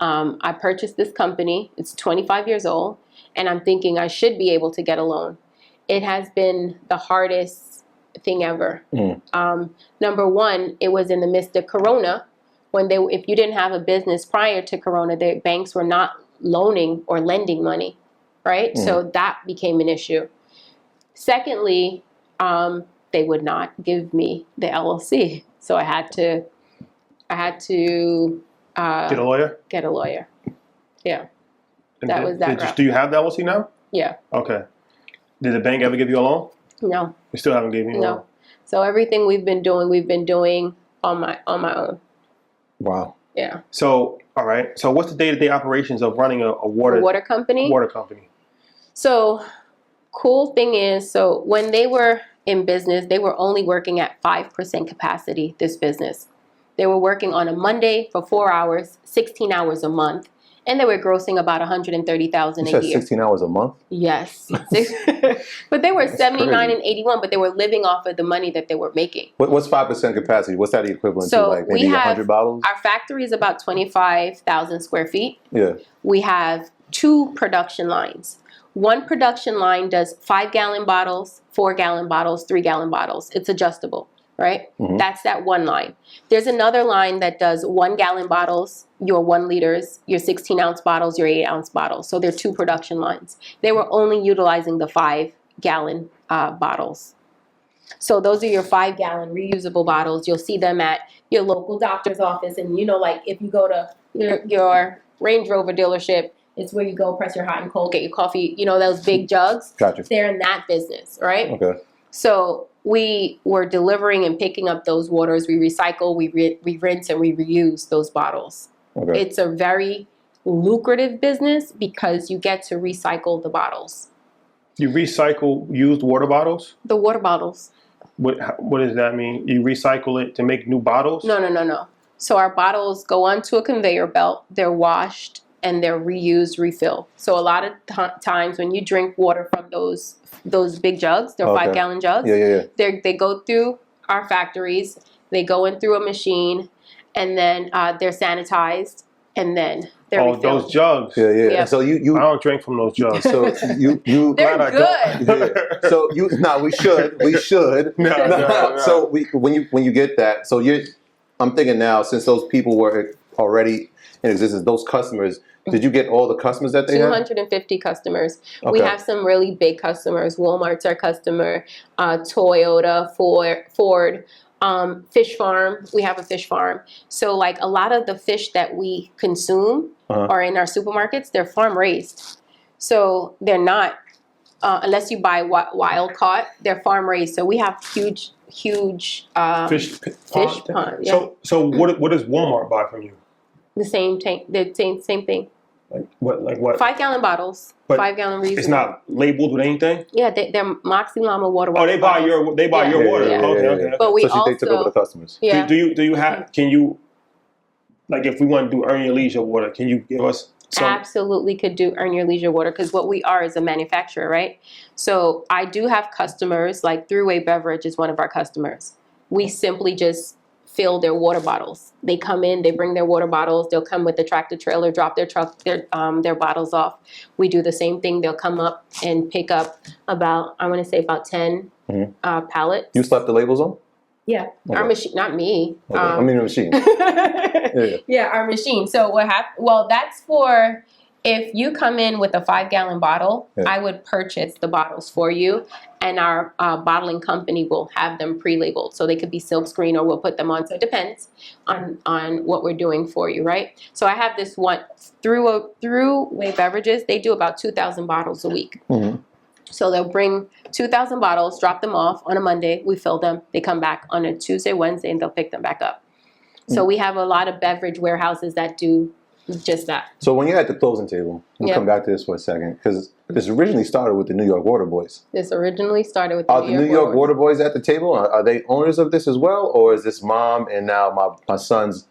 I purchased this company. It's 25 years old. And I'm thinking I should be able to get a loan. It has been the hardest thing ever. Number one, it was in the midst of Corona, when if you didn't have a business prior to Corona, the banks were not loaning or lending money, right? So that became an issue. Secondly, they would not give me the LLC, so I had to Get a lawyer? get a lawyer. Yeah, And that was that route. Do you have the LLC now? Yeah, Okay. Did the bank ever give you a loan? no, They still haven't given you a loan. no. So everything we've been doing on my own. Wow. Yeah. So, all right. So what's the day-to-day operations of running a water company. water company? So, cool thing is, so when they were in business, they were only working at 5% capacity, this business. They were working on a Monday for 4 hours, 16 hours a month, and they were grossing about $130,000 You a said year. 16 hours a month? Yes. But they were 79 crazy. and 81, but they were living off of the money that they were making. What's 5% capacity? What's that equivalent to? So Like we maybe have 100 bottles? Our factory is about 25,000 square feet. Yeah. We have 2 production lines. One production line does 5-gallon bottles, 4-gallon bottles, 3-gallon bottles. It's adjustable, right? That's that one line. There's another line that does 1-gallon bottles, your 1 liters, your 16-ounce bottles, your 8-ounce bottles. So they're 2 production lines. They were only utilizing the 5-gallon bottles. So those are your 5-gallon reusable bottles. You'll see them at your local doctor's office. And, like if you go to your Range Rover dealership, it's where you go press your hot and cold, get your coffee, those big jugs. Gotcha. They're in that business, right? Okay. So we were delivering and picking up those waters. We recycle, we rinse, and we reuse those bottles. Okay. It's a very lucrative business because you get to recycle the bottles. You recycle used water bottles? The water bottles. What does that mean? You recycle it to make new bottles? No. So our bottles go onto a conveyor belt. They're washed and they're reused, refill. So a lot of times when you drink water from those big jugs, they're 5-gallon jugs. Yeah. They go through our factories. They go in through a machine, and then they're sanitized, and then they're refilled. Those jugs. Yeah. Yep. So you I don't drink from those jugs. so you They're glad I good. yeah. So we should. No. So when you get that, so I'm thinking now, since those people were already in existence, those customers, did you get all the customers that they had? 250 customers. Okay. We have some really big customers. Walmart's our customer, Toyota, Ford, fish farm. We have a fish farm. So like a lot of the fish that we consume are in our supermarkets, they're farm raised. So they're not, unless you buy wild caught, they're farm raised. So we have huge Fish pond. Yeah. So what does Walmart buy from you? The same tank, the same thing. Like what? 5-gallon bottles, But 5-gallon reusable. It's not labeled with anything? Yeah, they're Moxie Llama water Oh, bottles. they buy your Yeah. water. Yeah. Okay. But we So they took over the customers. Yeah. Do you have, can you, like if we want to do Earn Your Leisure water, can you give us some? Absolutely could do Earn Your Leisure water, because what we are is a manufacturer, right? So I do have customers, like Thruway Beverage is one of our customers. We simply just fill their water bottles. They come in, they bring their water bottles, they'll come with the tractor trailer, drop their bottles off. We do the same thing. They'll come up and pick up about 10 pallets. You slapped the labels on? Yeah, Okay. our machine, not me. Okay. I mean the machine. Yeah, our machine. So what happened? Well, that's for if you come in with a 5-gallon bottle, I would purchase the bottles for you, and our bottling company will have them pre-labeled. So they could be silkscreen, or we'll put them on. So it depends on what we're doing for you, right? So I have this one Thruway Beverages. They do about 2,000 bottles a week. So they'll bring 2,000 bottles, drop them off on a Monday. We fill them. They come back on a Tuesday, Wednesday, and they'll pick them back up. So we have a lot of beverage warehouses that do just that. So when you're at the closing table, we'll come back to this for a second, because this originally started with the New York Water Boys. This originally started with the Are the New York Water Boys at the table? Are they owners of this as well? Or is this mom and now my sons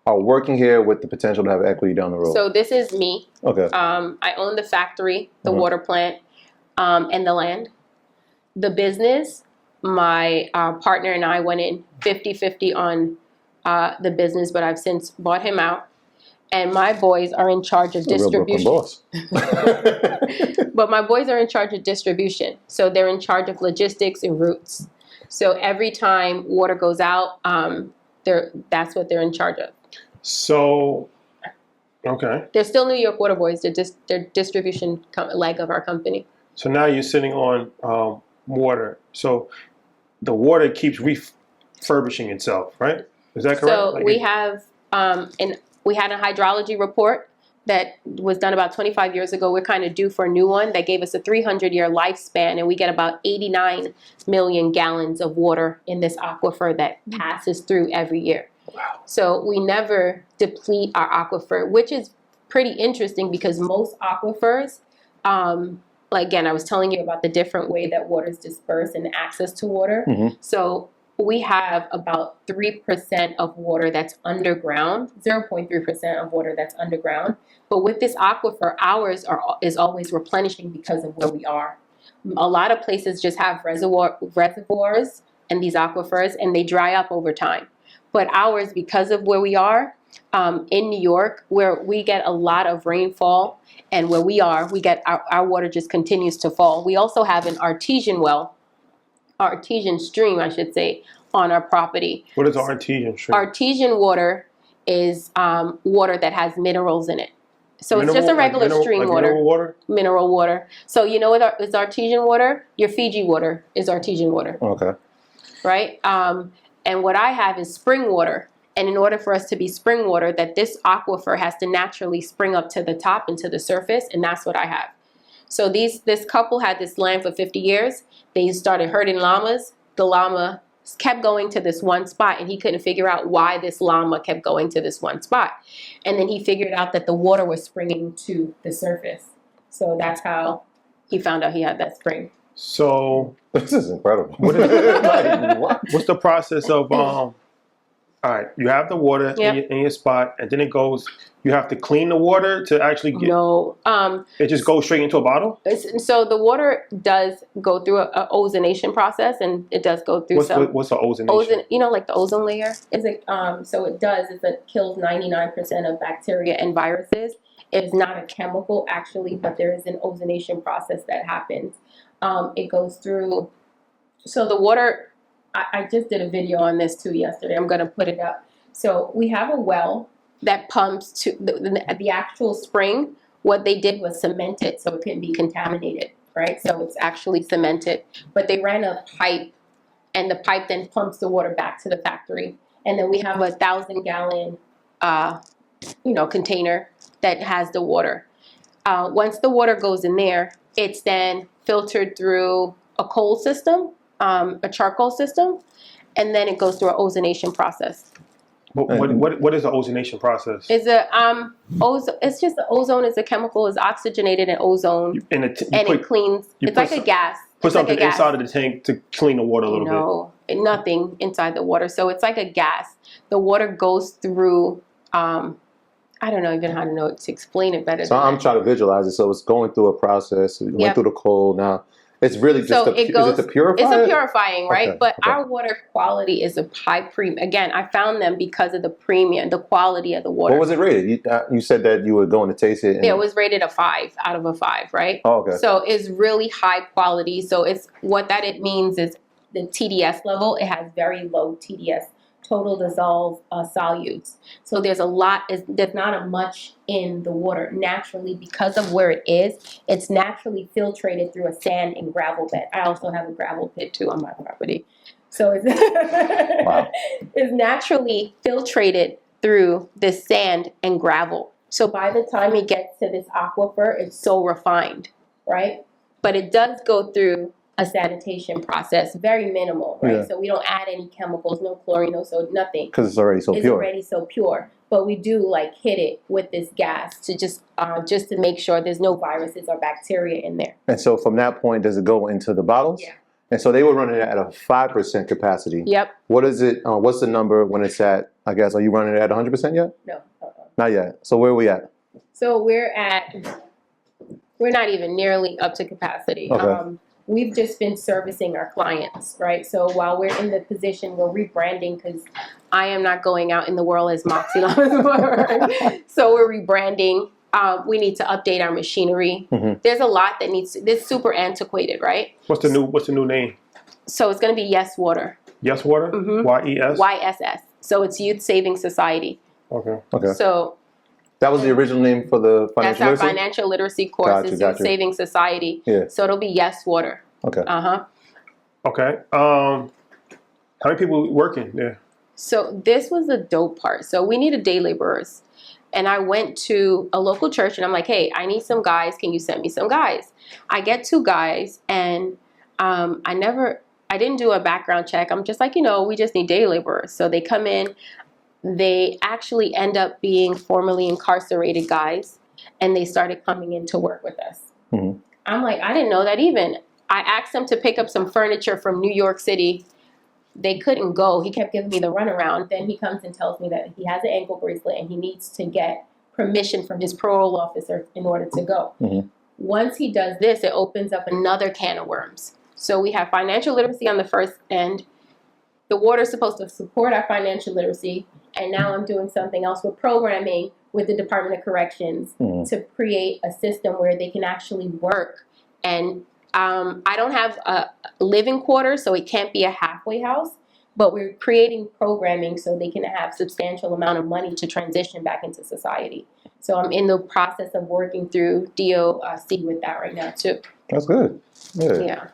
are working here with the potential to have equity down the road? So this is me. Okay. I own the factory, the water plant, and the land. The business, my partner and I went in 50-50 on the business, but I've since bought him out. And my boys are in charge of distribution. Boss. But my boys are in charge of distribution. So they're in charge of logistics and routes. So every time water goes out, that's what they're in charge of. So, okay. They're still New York Water Boys. They're distribution leg of our company. So now you're sitting on water. So the water keeps refurbishing itself, right? Is that correct? So Like we have we had a hydrology report that was done about 25 years ago. We're kind of due for a new one that gave us a 300-year lifespan, and we get about 89 million gallons of water in this aquifer that passes through every year. Wow. So we never deplete our aquifer, which is pretty interesting because most aquifers, like again, I was telling you about the different way that water is dispersed and access to water. So we have about 3% of water that's underground, 0.3% of water that's underground. But with this aquifer, ours is always replenishing because of where we are. A lot of places just have reservoirs and these aquifers, and they dry up over time. But ours, because of where we are, in New York, where we get a lot of rainfall, and where we are, we get our water just continues to fall. We also have an artesian stream, I should say, on our property. What is artesian stream? Artesian water is water that has minerals in it. So it's just a regular stream water. Mineral water? Mineral water. So you know what is artesian water? Your Fiji water is artesian water. Okay. Right? And what I have is spring water. And in order for us to be spring water, that this aquifer has to naturally spring up to the top and to the surface, and that's what I have. So this couple had this land for 50 years. They started herding llamas. The llama kept going to this one spot, and he couldn't figure out why this llama kept going to this one spot. And then he figured out that the water was springing to the surface. So that's how he found out he had that spring. So this is incredible. What's the process of all right, you have the water in your spot, and then it goes, you have to clean the water to actually get... No. It just goes straight into a bottle? So the water does go through a ozonation process, and it does go through what's the ozonation? You know, like the ozone layer? So it kills 99% of bacteria and viruses. It's not a chemical, actually, but there is an ozonation process that happens. It goes through... So the water... I just did a video on this too yesterday. I'm going to put it up. So we have a well that pumps to the actual spring. What they did was cement it so it couldn't be contaminated, right? So it's actually cemented. But they ran a pipe, and the pipe then pumps the water back to the factory. And then we have a 1,000-gallon, container that has the water. Once the water goes in there, it's then filtered through a coal system. A charcoal system, and then it goes through an ozonation process. What is the ozonation process? It's it's just the ozone is a chemical, is oxygenated in ozone, it cleans. It's like a gas. Put something inside of the tank to clean the water a little bit. No, nothing inside the water. So it's like a gas. The water goes through. I don't know even how to explain it better. So I'm trying to visualize it. So it's going through a process. It went through the coal now. It's really just is it the purifying? It's a purifying, right? Okay, but our water quality is a high premium. Again, I found them because of the premium, the quality of the water. What was it rated? You said that you were going to taste it. Yeah, it was rated a 5 out of a 5, right? Oh, okay. So it's really high quality. So it's it means is the TDS level. It has very low TDS, total dissolved solutes. So there's not much in the water naturally because of where it is. It's naturally filtrated through a sand and gravel bed. I also have a gravel pit too on my property. So it's, it's naturally filtrated through the sand and gravel. So by the time it gets to this aquifer, it's so refined, right? but it does go through a sanitation process, very minimal, right? Yeah. So we don't add any chemicals, no chlorine, no so nothing. Because it's already so It's pure. already so pure. But we do like hit it with this gas to just to make sure there's no viruses or bacteria in there. And so from that point, does it go into the bottles? Yeah. And so they were running it at a 5% capacity. Yep. What is it? What's the number when it's at, I guess, are you running it at 100% yet? No. Not yet. So where are we at? So we're not even nearly up to capacity. Okay. We've just been servicing our clients, right? So while we're in the position, we're rebranding because I am not going out in the world as Moxie Lama. So we're rebranding. We need to update our machinery. Mhm. There's a lot that needs to, this super antiquated, right? What's the new name? So it's going to be Yes Water. Yes Water? Mhm. YES? YSS. So it's Youth Saving Society. Okay. Okay. So That was the original name for the that's financial our literacy? financial literacy course. Gotcha, It's gotcha. Youth Saving Society. Yeah. So it'll be Yes Water. Okay. Okay. How many people working there? So this was the dope part. So we needed day laborers. And I went to a local church and I'm like, hey, I need some guys. Can you send me some guys? I get 2 guys and I didn't do a background check. I'm just like, we just need day laborers. So they come in. They actually end up being formerly incarcerated guys. And they started coming in to work with us. Mhm. I'm like, I didn't know that even. I asked them to pick up some furniture from New York City. They couldn't go. He kept giving me the runaround. Then he comes and tells me that he has an ankle bracelet and he needs to get permission from his parole officer in order to go. Mhm. Once he does this, it opens up another can of worms. So we have financial literacy on the first end. The water is supposed to support our financial literacy. And now I'm doing something else with programming with the Department of Corrections to create a system where they can actually work. And I don't have a living quarters, so it can't be a halfway house, but we're creating programming so they can have substantial amount of money to transition back into society. So I'm in the process of working through DOC with that right now too. That's good. Yeah. Yeah.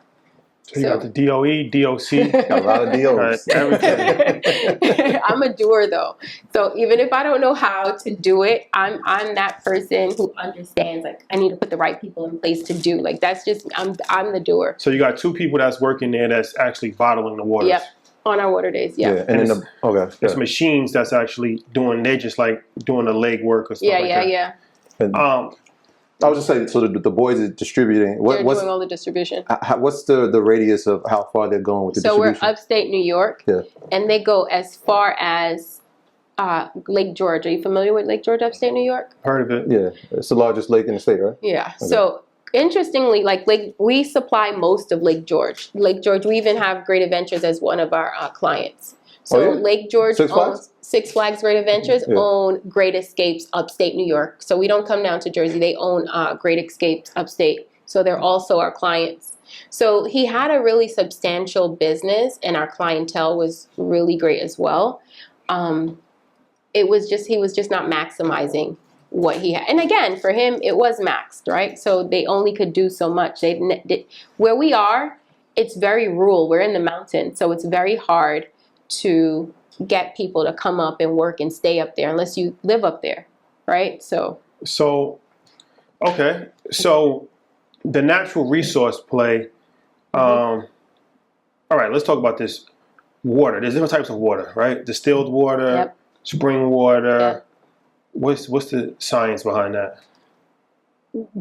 So you got the DOE, DOC, Got a lot of deals. everything. I'm a doer though. So even if I don't know how to do it, I'm that person who understands, like, I need to put the right people in place to do. Like, that's just, I'm the doer. So you got 2 people that's working there that's actually bottling the waters. Yep. On our water days. Yeah. Yeah. And then okay. There's Yeah. machines that's actually they're just like doing the leg work or stuff like that. Yeah. And Um, I was just saying, so the boys are distributing. They're What's doing all the distribution. what's the radius of how far they're going with the So we're distribution? upstate New York, Yeah. and they go as far as Lake George. Are you familiar with Lake George, upstate New York? heard of it? Yeah, it's the largest lake in the state, right? Yeah. So interestingly, we supply most of Lake George. Lake George, we even have Great Adventures as one of our clients. So Oh, yeah? Lake George Six Flags? owns Six Flags Great Adventures Yeah. own Great Escapes upstate New York. So we don't come down to Jersey. They own Great Escapes upstate. So they're also our clients. So he had a really substantial business and our clientele was really great as well. He was just not maximizing what he had. And again, for him, it was maxed, right? So they only could do so much. Where we are, it's very rural. We're in the mountains. So it's very hard to get people to come up and work and stay up there unless you live up there, right? So Okay. So the natural resource play. All right, let's talk about this water. There's different types of water, right? Distilled water, Yep. spring water. Yep. What's the science behind that?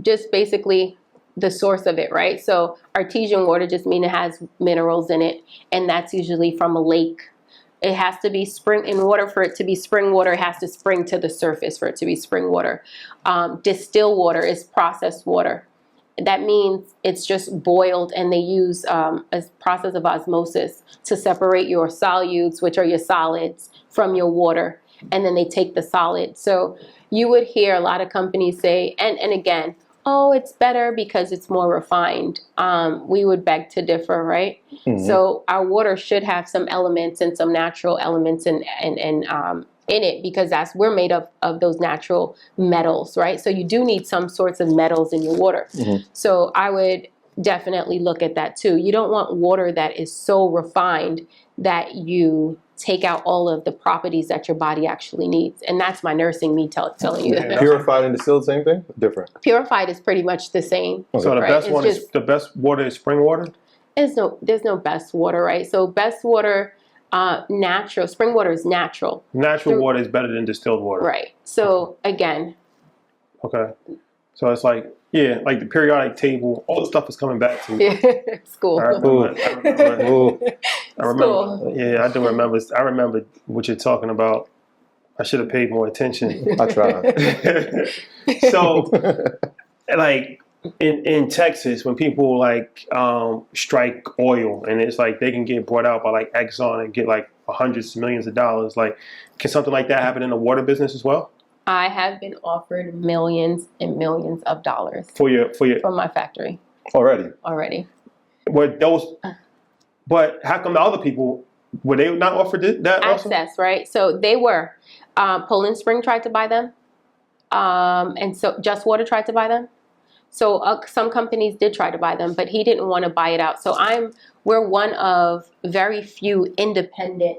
just basically the source of it, right? So artesian water just means it has minerals in it, and that's usually from a lake. It has to be spring. In order for it to be spring water, it has to spring to the surface for it to be spring water. Distilled water is processed water. That means it's just boiled, and they use a process of osmosis to separate your solutes, which are your solids, from your water, and then they take the solid. So you would hear a lot of companies say, and again, oh, it's better because it's more refined. We would beg to differ, right? Mm-hmm. So our water should have some elements and some natural elements in it, because we're made up of those natural metals, right? So you do need some sorts of metals in your water. Mm-hmm. So I would definitely look at that too. You don't want water that is so refined that you take out all of the properties that your body actually needs. And that's my nursing me telling you that. Purified and distilled, same thing? Different. Purified is pretty much the same. So the right? best It's one is the best water is spring water. There's no best water, right? So best water, natural. Spring water is natural. Natural water is better than distilled water. Right. So again. Okay. So it's like, yeah, like the periodic table, all the stuff is coming back to me. School. I remember. School. Yeah, I do remember. I remember what you're talking about. I should have paid more attention. I tried. So, like in Texas, when people like strike oil, and it's like they can get brought out by like Exxon and get like hundreds of millions of dollars. Like, can something like that happen in the water business as well? I have been offered millions and millions of dollars from my factory Already. But how come the other people were they not offered that also? Access, right? So they were. Poland Spring tried to buy them, and so Just Water tried to buy them. So some companies did try to buy them, but he didn't want to buy it out. So we're one of very few independent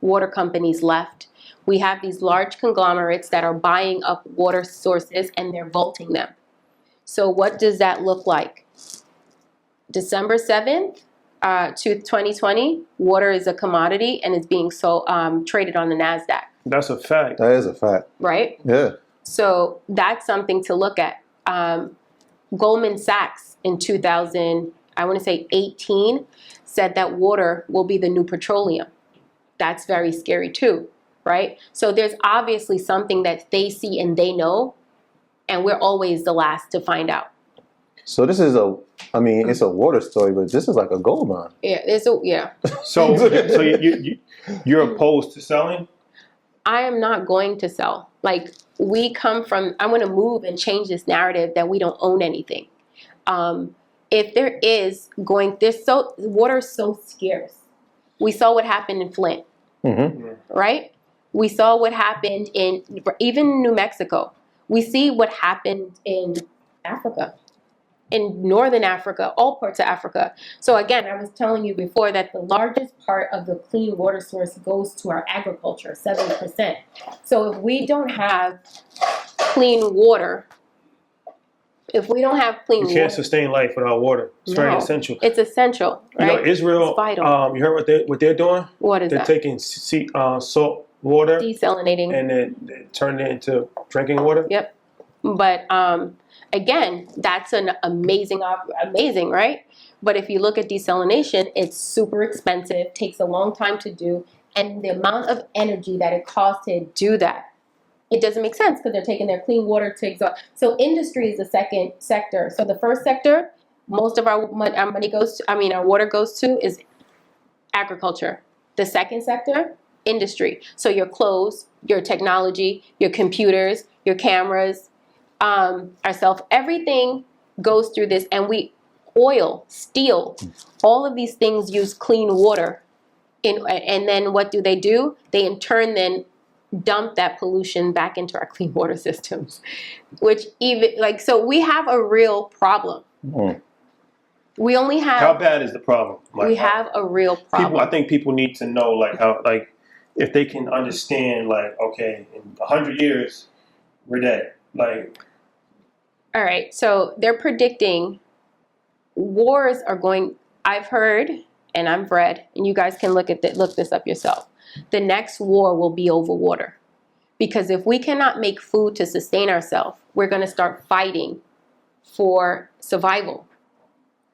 water companies left. We have these large conglomerates that are buying up water sources and they're vaulting them. So what does that look like? December 7th, 2020, water is a commodity and it's being traded on the NASDAQ. That's a fact. That is a fact. Right? Yeah. So that's something to look at. Goldman Sachs in 2018 said that water will be the new petroleum. That's very scary too. Right? So there's obviously something that they see and they know, and we're always the last to find out. So this is it's a water story, but this is like a gold mine. Yeah, So you're opposed to selling? I am not going to sell. Like I'm going to move and change this narrative that we don't own anything. If there is water is so scarce. We saw what happened in Flint, right? We saw what happened in even New Mexico. We see what happened in Africa, in Northern Africa, all parts of Africa. So again, I was telling you before that the largest part of the clean water source goes to our agriculture, 7%. So if we don't have clean water, you can't sustain life without water. It's very essential. It's essential, right? You know, Israel, it's vital. You heard what they're doing? What is they're that? They're taking salt water, desalinating, and then turning it into drinking water. Yep. But again, that's an amazing, right? But if you look at desalination, it's super expensive, takes a long time to do, and the amount of energy that it costs to do that, it doesn't make sense because they're taking their clean water to exhaust. So industry is the second sector. So the first sector, most of our money our water goes to is agriculture. The second sector, industry. So your clothes, your technology, your computers, your cameras, everything goes through this. And oil, steel, all of these things use clean water. And then what do? They in turn then dump that pollution back into our clean water systems, which so we have a real problem. We only have. How bad is the problem? We have a real problem. I think people need to know how if they can understand okay, in 100 years we're dead. All right, so they're predicting wars are going. I've heard and I've read, and you guys can look this up yourself. The next war will be over water. Because if we cannot make food to sustain ourselves, we're going to start fighting for survival,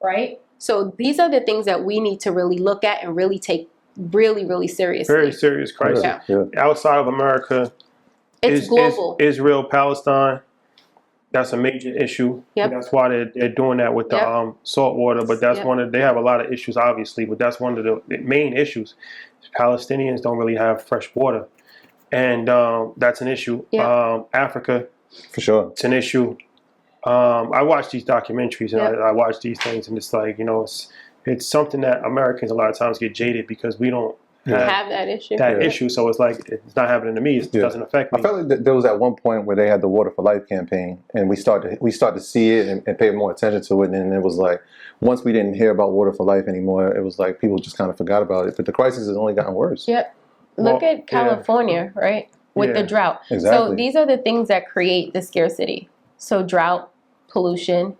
right? So these are the things that we need to really look at and really take really seriously. Very serious crisis. Yeah. Outside of America, it's global. Israel, Palestine, that's a major issue. Yep. That's why they're doing that with the salt water. But that's they have a lot of issues, obviously, but that's one of the main issues. Palestinians don't really have fresh water. And that's an issue. Yep. Africa, for sure, it's an issue. I watch these documentaries and I watch these things, and it's it's something that Americans a lot of times get jaded because we don't have that issue. issue. So it's like it's not happening to me. It doesn't affect me. I felt like there was at one point where they had the Water for Life campaign, and we started to see it and pay more attention to it. And it was like once we didn't hear about Water for Life anymore, it was like people just kind of forgot about it. But the crisis has only gotten worse. Yep. Look at California, right? With the drought. Exactly. So these are the things that create the scarcity. So drought, pollution,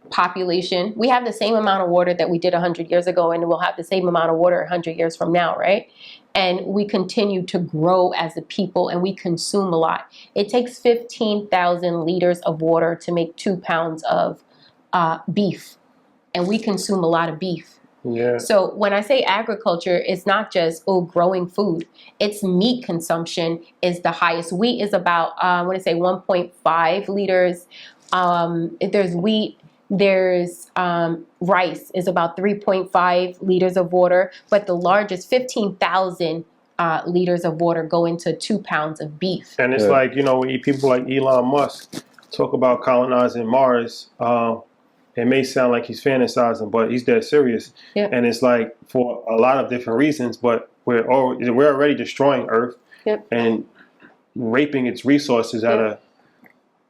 population. We have the same amount of water that we did 100 years ago, and we'll have the same amount of water 100 years from now, right? And we continue to grow as a people, and we consume a lot. It takes 15,000 liters of water to make 2 pounds of beef, and we consume a lot of beef. Yeah. So when I say agriculture, it's not just, growing food. It's meat consumption is the highest. Wheat is about, I want to say 1.5 liters. If there's wheat, there's rice is about 3.5 liters of water. But the largest, 15,000 liters of water go into 2 pounds of beef. And it's like, when people like Elon Musk talk about colonizing Mars, it may sound like he's fantasizing, but he's dead serious. Yep. And it's like for a lot of different reasons, but we're already destroying Earth and raping its resources at a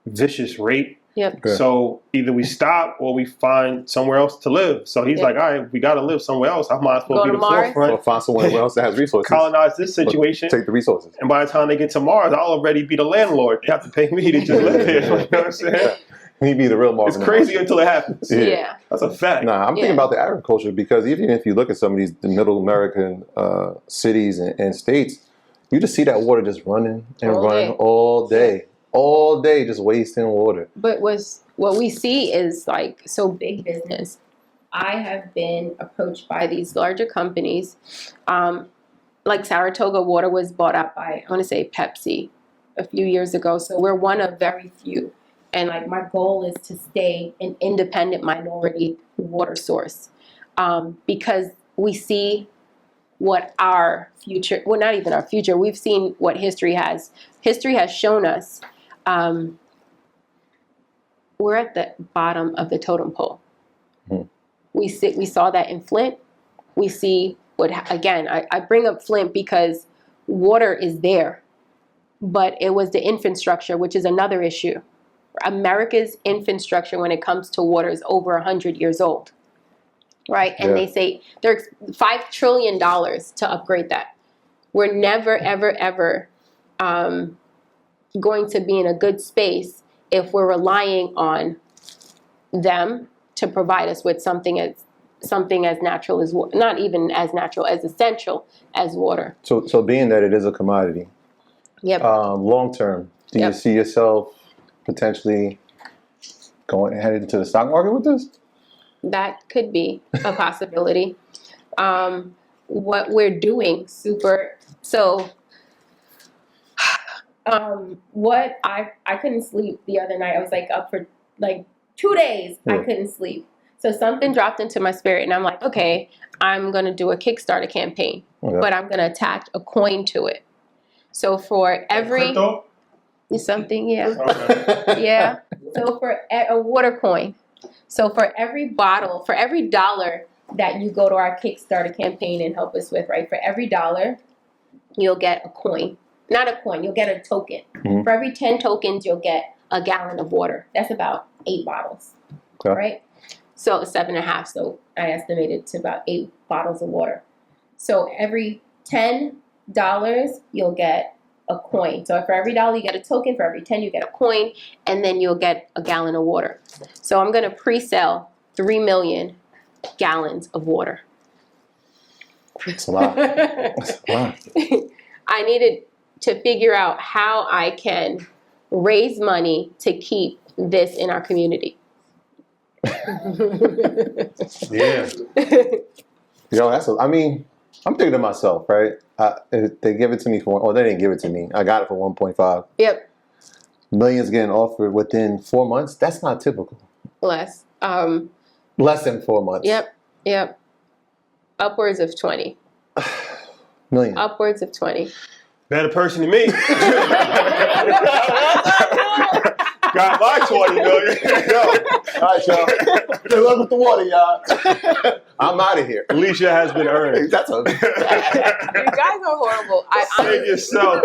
vicious rate. Yep. So either we stop or we find somewhere else to live. So he's like, all right, we got to live somewhere else. I might as well Go be to the Mars. forefront. Or find someone else that has resources. Colonize this situation. Take the resources. And by the time they get to Mars, I'll already be the landlord. They have to pay me to just live there. You know what I'm saying? He'd be the real Marvin. It's crazy until it happens. Yeah. That's a fact. Nah, I'm thinking about the agriculture because even if you look at some of the middle American cities and states, you just see that water just running and running all day. All day just wasting water. But what we see is like, so big business. I have been approached by these larger companies. Like Saratoga Water was bought out by, I want to say Pepsi a few years ago. So we're one of very few. And like my goal is to stay an independent minority water source because we see what our future, well, not even our future, we've seen what history has. History has shown us we're at the bottom of the totem pole. Mm-hmm. We saw that in Flint. We see what, again, I bring up Flint because water is there, but it was the infrastructure, which is another issue. America's infrastructure when it comes to water is over 100 years old, right? And they say there's $5 trillion to upgrade that. We're never, ever, ever going to be in a good space if we're relying on them to provide us with something as natural as water, not even as natural, as essential as water. So being that it is a commodity, long term, do you see yourself potentially headed into the stock market with this? That could be a possibility. What we're doing what I couldn't sleep the other night. I was like up for like 2 days. I couldn't sleep. So something dropped into my spirit and I'm like, okay, I'm going to do a Kickstarter campaign, but I'm going to attach a coin to it. So for every something, yeah. So for a water coin. So for every bottle, for every $1 that you go to our Kickstarter campaign and help us with, right? For every $1, you'll get a coin. Not a coin, you'll get a token. Mm-hmm. For every 10 tokens, you'll get a gallon of water. That's about 8 bottles, right? So 7.5. So I estimated to about 8 bottles of water. So every $10, you'll get a coin. So for every $1 you get a token, for every 10 you get a coin, and then you'll get a gallon of water. So I'm going to pre-sell 3 million gallons of water. That's a lot. That's a lot. I needed to figure out how I can raise money to keep this in our community. Yeah. I'm thinking to myself, right? They give it to me they didn't give it to me. I got it for 1.5. Yep. Millions getting offered within 4 months. That's not typical. Less. Less than 4 months. Yep. Upwards of 20. Million. Upwards of 20. Better person than me. got my 20 million. Yo, all right, y'all. Good luck with the water, y'all. I'm out of here. Alicia has been earned. That's a You guys are horrible. Save yourself.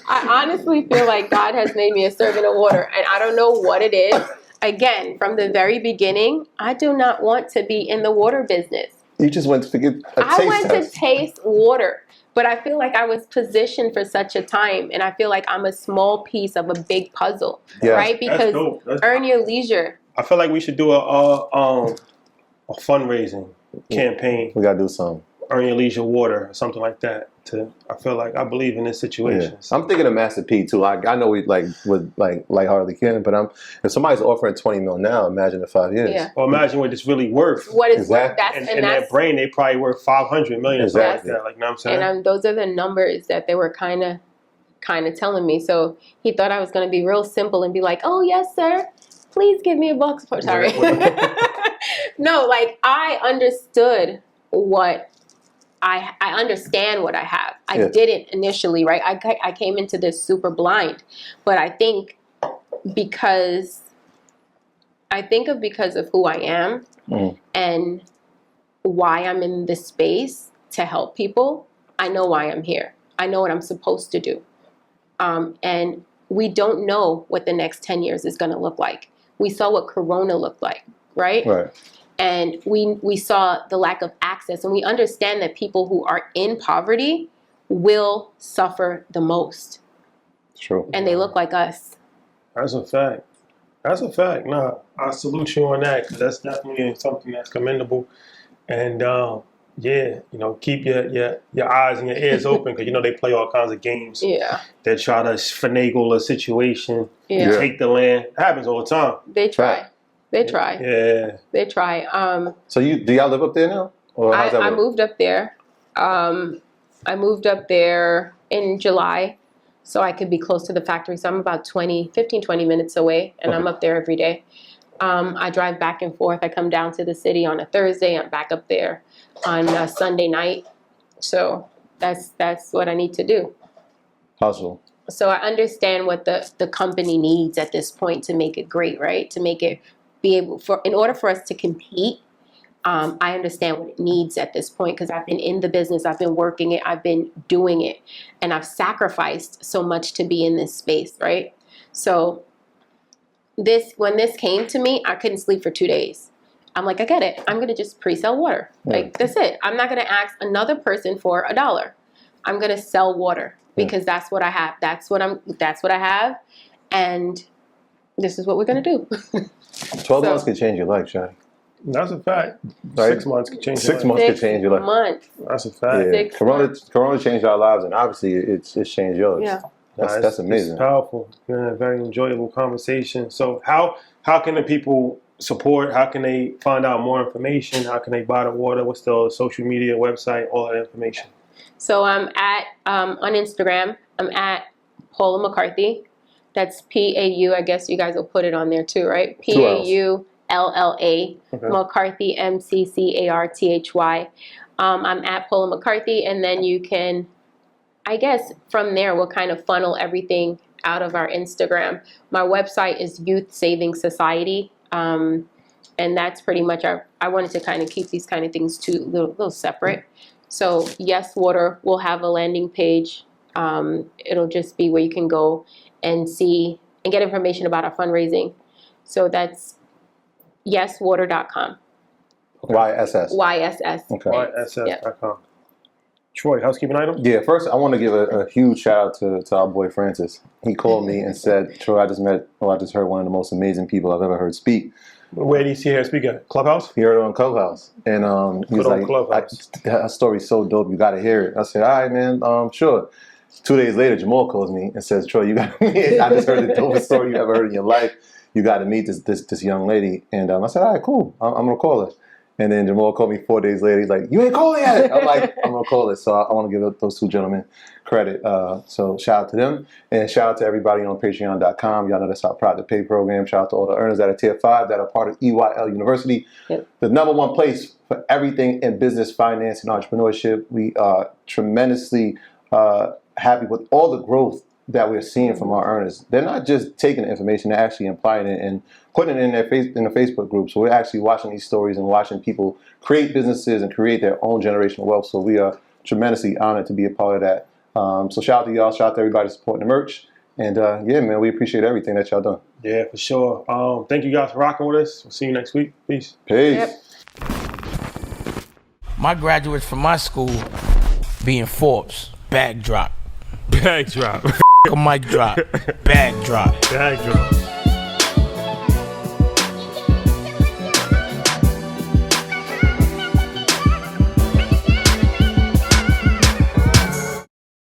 I honestly feel like God has made me a servant of water, and I don't know what it is. Again, from the very beginning, I do not want to be in the water business. You just went to get a taste I went test. to taste water, but I feel like I was positioned for such a time, and I feel like I'm a small piece of a big puzzle, Yes. right? Because dope. earn your leisure. I feel like we should do a fundraising campaign. We gotta do something. Earn your leisure water or something like that. I feel like I believe in this situation. Yeah. I'm thinking of Master P too. I know we would lightheartedly can, but if somebody's offering 20 mil now, imagine in 5 years. Yeah. Well, imagine what it's really worth. What is Exactly. that's In their brain, they probably worth 500 million. Exactly. Like that. Like, you know what I'm saying? and those are the numbers that they were kind of telling me. So he thought I was going to be real simple and be like, "Oh yes, sir, please give me a box." Sorry. No, like I understood what I understand what I have. I didn't initially, right? I came into this super blind, but I think because of who I am and why I'm in this space to help people, I know why I'm here. I know what I'm supposed to do. And we don't know what the next 10 years is going to look like. We saw what Corona looked like, right? Right. And we saw the lack of access, and we understand that people who are in poverty will suffer the most. True. And they look like us. That's a fact. That's a fact. No, I salute you on that, because that's definitely something that's commendable. And yeah, keep your eyes and your ears open, because they play all kinds of games. Yeah. They try to finagle a situation, Yeah. take the land. It happens all the time. They try. They try. Yeah. They try. So do y'all live up there now? Or how's that I work? moved up there. I moved up there in July so I could be close to the factory. So I'm about 15, 20 minutes away, and I'm up there every day. I drive back and forth. I come down to the city on a Thursday. I'm back up there on a Sunday night. So that's what I need to do. Hustle. So I understand what the company needs at this point to make it great, right? To make it in order for us to compete, I understand what it needs at this point, because I've been in the business, I've been working it, I've been doing it, and I've sacrificed so much to be in this space, right? So when this came to me, I couldn't sleep for 2 days. I'm like, I get it. I'm going to just pre-sell water. Like, that's it. I'm not going to ask another person for $1. I'm going to sell water because that's what I have. That's what I have. And this is what we're going to do. 12 months can change your life, Shadi. That's a fact. Right? 6 months could change. 6 months could change your life. Months. That's a fact. Yeah. Corona changed our lives, and obviously it's changed yours. Yeah. That's amazing. It's powerful. A very enjoyable conversation. So how can the people support? How can they find out more information? How can they buy the water? What's the social media, website, all that information? So I'm at on Instagram. I'm at Paula McCarthy. That's PAU. I guess you guys will put it on there too, right? PAULLA. Okay. McCarthy, MCCARTHY. I'm at Paula McCarthy, and then you can, I guess, from there we'll kind of funnel everything out of our Instagram. My website is Youth Saving Society, and that's pretty much I wanted to kind of keep these kind of things too little separate. So Yes Water will have a landing page. It'll just be where you can go and see and get information about our fundraising. So that's yeswater.com. YSS. YSS. Okay. YSS.com. Troy, housekeeping item? Yeah, first I want to give a huge shout out to our boy Francis. He called me and said, Troy, I just heard one of the most amazing people I've ever heard speak. Where did you see her speak at? Clubhouse? He heard it on Clubhouse. And he was like, that story's so dope, you got to hear it. I said, all right, man, sure. 2 days later, Jamal calls me and says, Troy, I just heard the dopest story you ever heard in your life. You got to meet this young lady. And I said, all right, cool. I'm going to call her. And then Jamal called me 4 days later. He's like, you ain't calling yet. I'm like, I'm going to call it. So I want to give those two gentlemen credit. So shout out to them. And shout out to everybody on patreon.com. Y'all know that's our Private Pay program. Shout out to all the earners that are Tier 5 that are part of EYL University. Yep. The #1 place for everything in business, finance, and entrepreneurship. We are tremendously happy with all the growth that we're seeing from our earners. They're not just taking the information, they're actually applying it and putting it in the Facebook group. So we're actually watching these stories and watching people create businesses and create their own generational wealth. So we are tremendously honored to be a part of that. So shout out to y'all, shout out to everybody supporting the merch. And yeah, man, we appreciate everything that y'all done. Yeah, for sure. Thank you guys for rocking with us. We'll see you next week. Peace. Peace. Yep. My graduates from my school being Forbes, bag drop. Bag drop. A mic drop, bag drop. Bag drop.